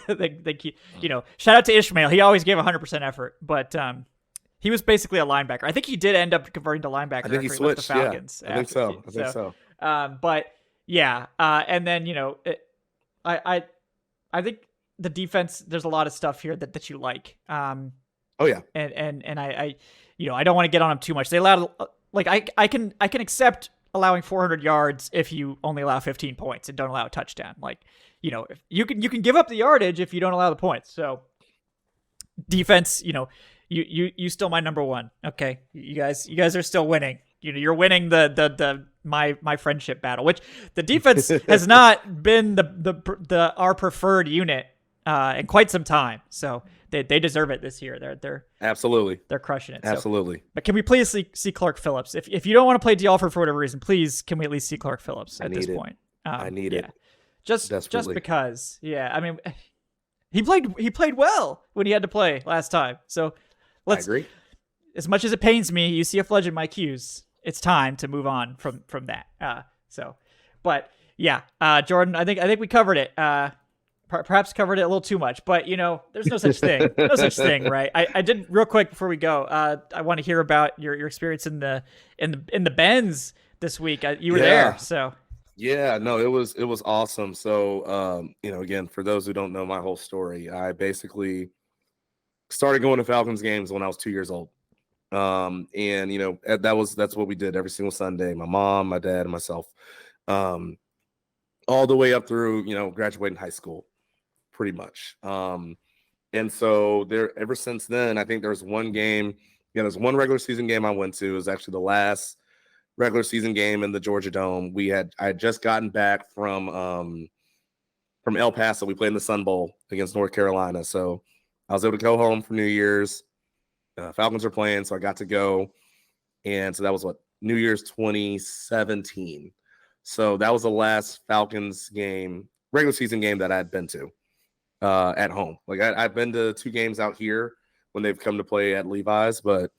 Speaker 1: than Keith. Shout out to Ishmael. He always gave 100% effort, but he was basically a linebacker. I think he did end up converting to linebacker.
Speaker 2: I think he switched. The Falcons. Yeah, I think so.
Speaker 1: But yeah, and then I think the defense, there's a lot of stuff here that you like.
Speaker 2: Oh yeah.
Speaker 1: And I don't want to get on them too much. They allowed, like, I can accept allowing 400 yards if you only allow 15 points and don't allow a touchdown. Like, if you can give up the yardage if you don't allow the points. So defense, you still my number one. Okay. You guys are still winning. You're winning my friendship battle, which the defense has not been our preferred unit in quite some time. So they deserve it this year. They're
Speaker 2: absolutely,
Speaker 1: they're crushing it.
Speaker 2: Absolutely.
Speaker 1: So, but can we please see Clark Phillips? If you don't want to play D'Alford for whatever reason, please, can we at least see Clark Phillips at this point?
Speaker 2: I need it.
Speaker 1: Just because. Yeah. I mean, he played well when he had to play last time. So
Speaker 2: I agree.
Speaker 1: as much as it pains me, you see a fudge in my cues. It's time to move on from that. But yeah, Jordan, I think we covered it. Perhaps covered it a little too much, but there's no such thing. No such thing, right? I did real quick before we go. I want to hear about your experience in the Benz this week. You were there, so.
Speaker 2: Yeah, no, it was awesome. So, again, for those who don't know my whole story, I basically started going to Falcons games when I was 2 years old. And that's what we did every single Sunday. My mom, my dad, and myself, all the way up through, graduating high school, pretty much. And so there, ever since then, I think there's one game, there's one regular season game I went to. It was actually the last regular season game in the Georgia Dome. I had just gotten back from El Paso. We played in the Sun Bowl against North Carolina. So I was able to go home for New Year's. Falcons were playing, so I got to go. And so that was New Year's 2017. So that was the last Falcons game, regular season game that I had been to at home. Like I've been to 2 games out here when they've come to play at Levi's, but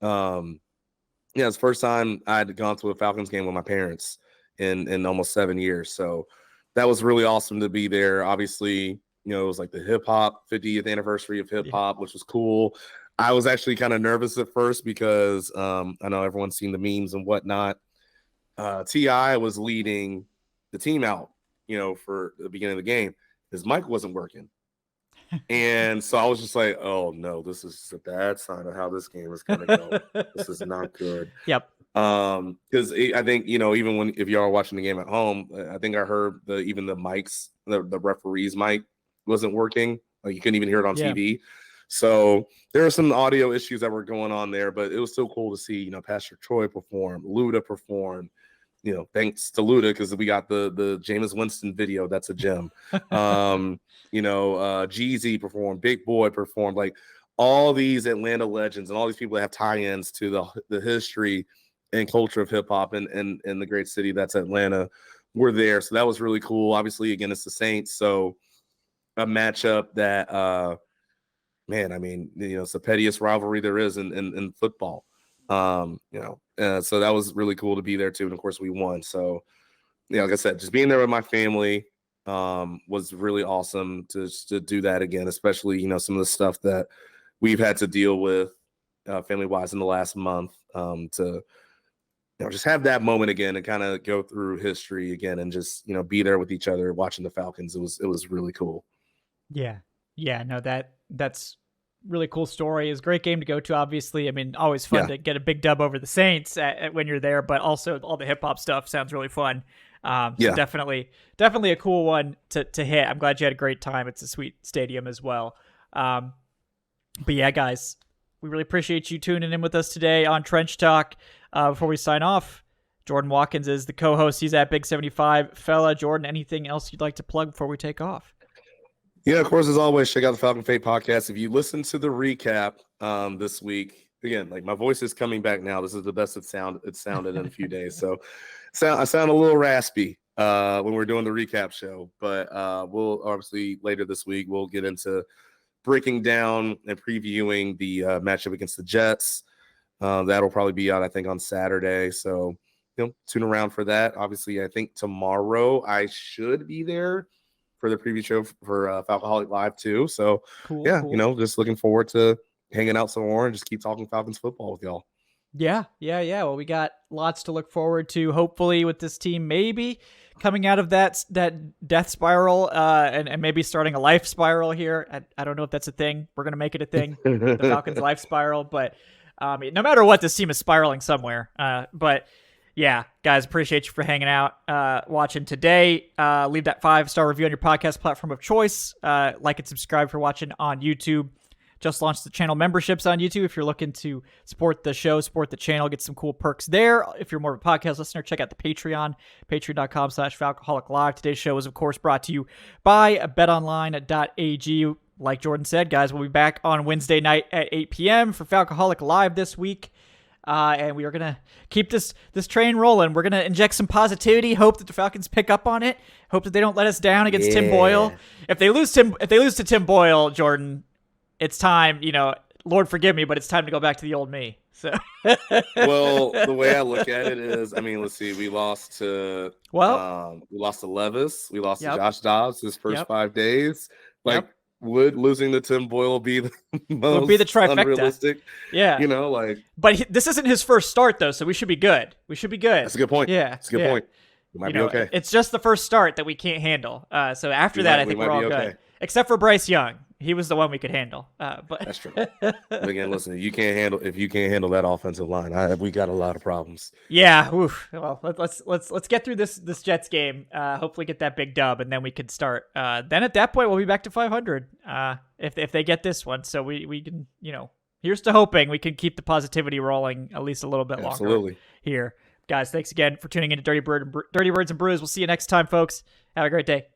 Speaker 2: it's the first time I had gone to a Falcons game with my parents in almost 7 years. So that was really awesome to be there. Obviously, it was like the hip hop 50th anniversary of hip hop, which was cool. I was actually kind of nervous at first because I know everyone's seen the memes and whatnot. T.I. was leading the team out, for the beginning of the game. His mic wasn't working. And so I was just like, oh, no, this is a bad sign of how this game is going to go. This is not good.
Speaker 1: Yep.
Speaker 2: Because I think, even if you are watching the game at home, I think I heard even the mics, the referee's mic wasn't working. Like you couldn't even hear it on TV. So there are some audio issues that were going on there, but it was still cool to see, Pastor Troy perform, Luda perform, thanks to Luda, because we got the Jameis Winston video. That's a gem. Jeezy performed, Big Boy performed, like all these Atlanta legends and all these people that have tie-ins to the history and culture of hip hop and the great city that's Atlanta were there. So that was really cool. Obviously, again, it's the Saints. So a matchup that, it's the pettiest rivalry there is in football. So that was really cool to be there too. And of course we won. So, like I said, just being there with my family was really awesome to do that again, especially, some of the stuff that we've had to deal with family-wise in the last month to, just have that moment again and kind of go through history again and just, be there with each other, watching the Falcons. It was really cool.
Speaker 1: Yeah. Yeah. No, that's really cool story. It's a great game to go to, obviously. Always fun to get a big dub over the Saints when you're there, but also all the hip hop stuff sounds really fun. So definitely a cool one to hit. I'm glad you had a great time. It's a sweet stadium as well. But yeah, guys, we really appreciate you tuning in with us today on Trench Talk. Before we sign off, Jordan Watkins is the co-host. He's at Big 75 Fella. Jordan, anything else you'd like to plug before we take off?
Speaker 2: Yeah, of course, as always, check out the Falcon Fate podcast. If you listen to the recap this week, again, like my voice is coming back now. This is the best it sounded in a few days. So I sound a little raspy when we're doing the recap show. But we'll obviously later this week, we'll get into breaking down and previewing the matchup against the Jets. That'll probably be out, I think, on Saturday. So, tune around for that. Obviously, I think tomorrow I should be there for the preview show for Falcoholic Live too. So cool. Just looking forward to hanging out some more and just keep talking Falcons football with y'all.
Speaker 1: Yeah. Well, we got lots to look forward to, hopefully, with this team, maybe coming out of that death spiral and maybe starting a life spiral here. I don't know if that's a thing. We're going to make it a thing, the Falcons life spiral, but no matter what, this team is spiraling somewhere. But yeah, guys, appreciate you for hanging out, watching today. Leave that 5-star review on your podcast platform of choice. Like and subscribe for watching on YouTube. Just launched the channel memberships on YouTube. If you're looking to support the show, support the channel, get some cool perks there. If you're more of a podcast listener, check out the Patreon, patreon.com/Falcoholic Live. Today's show is, of course, brought to you by betonline.ag. Like Jordan said, guys, we'll be back on Wednesday night at 8 p.m. for Falcoholic Live this week. And we are going to keep this train rolling. We're going to inject some positivity, hope that the Falcons pick up on it, hope that they don't let us down against Tim Boyle. If they lose to Tim Boyle, Jordan, it's time, Lord forgive me, but it's time to go back to the old me. So,
Speaker 2: well, the way I look at it is, I mean, let's see, we lost to Levis, we lost to Josh Dobbs his first 5 days. Like, would losing to Tim Boyle be the most
Speaker 1: would be the trifecta.
Speaker 2: Unrealistic?
Speaker 1: Yeah,
Speaker 2: you know, like.
Speaker 1: But this isn't his first start though, so we should be good.
Speaker 2: That's a good point.
Speaker 1: Yeah,
Speaker 2: that's a good point. We might be okay.
Speaker 1: It's just the first start that we can't handle. So after that, I think we're all good. Except for Bryce Young. He was the one we could handle. But
Speaker 2: that's true. But again, listen, if you can't handle that offensive line, we got a lot of problems.
Speaker 1: Yeah. Oof. Well, let's get through this Jets game. Hopefully get that big dub, and then we can start. Then at that point, we'll be back to 500. If they get this one, so we can, here's to hoping we can keep the positivity rolling at least a little bit longer here. Guys, thanks again for tuning in to Dirty Birds and Brews. We'll see you next time, folks. Have a great day.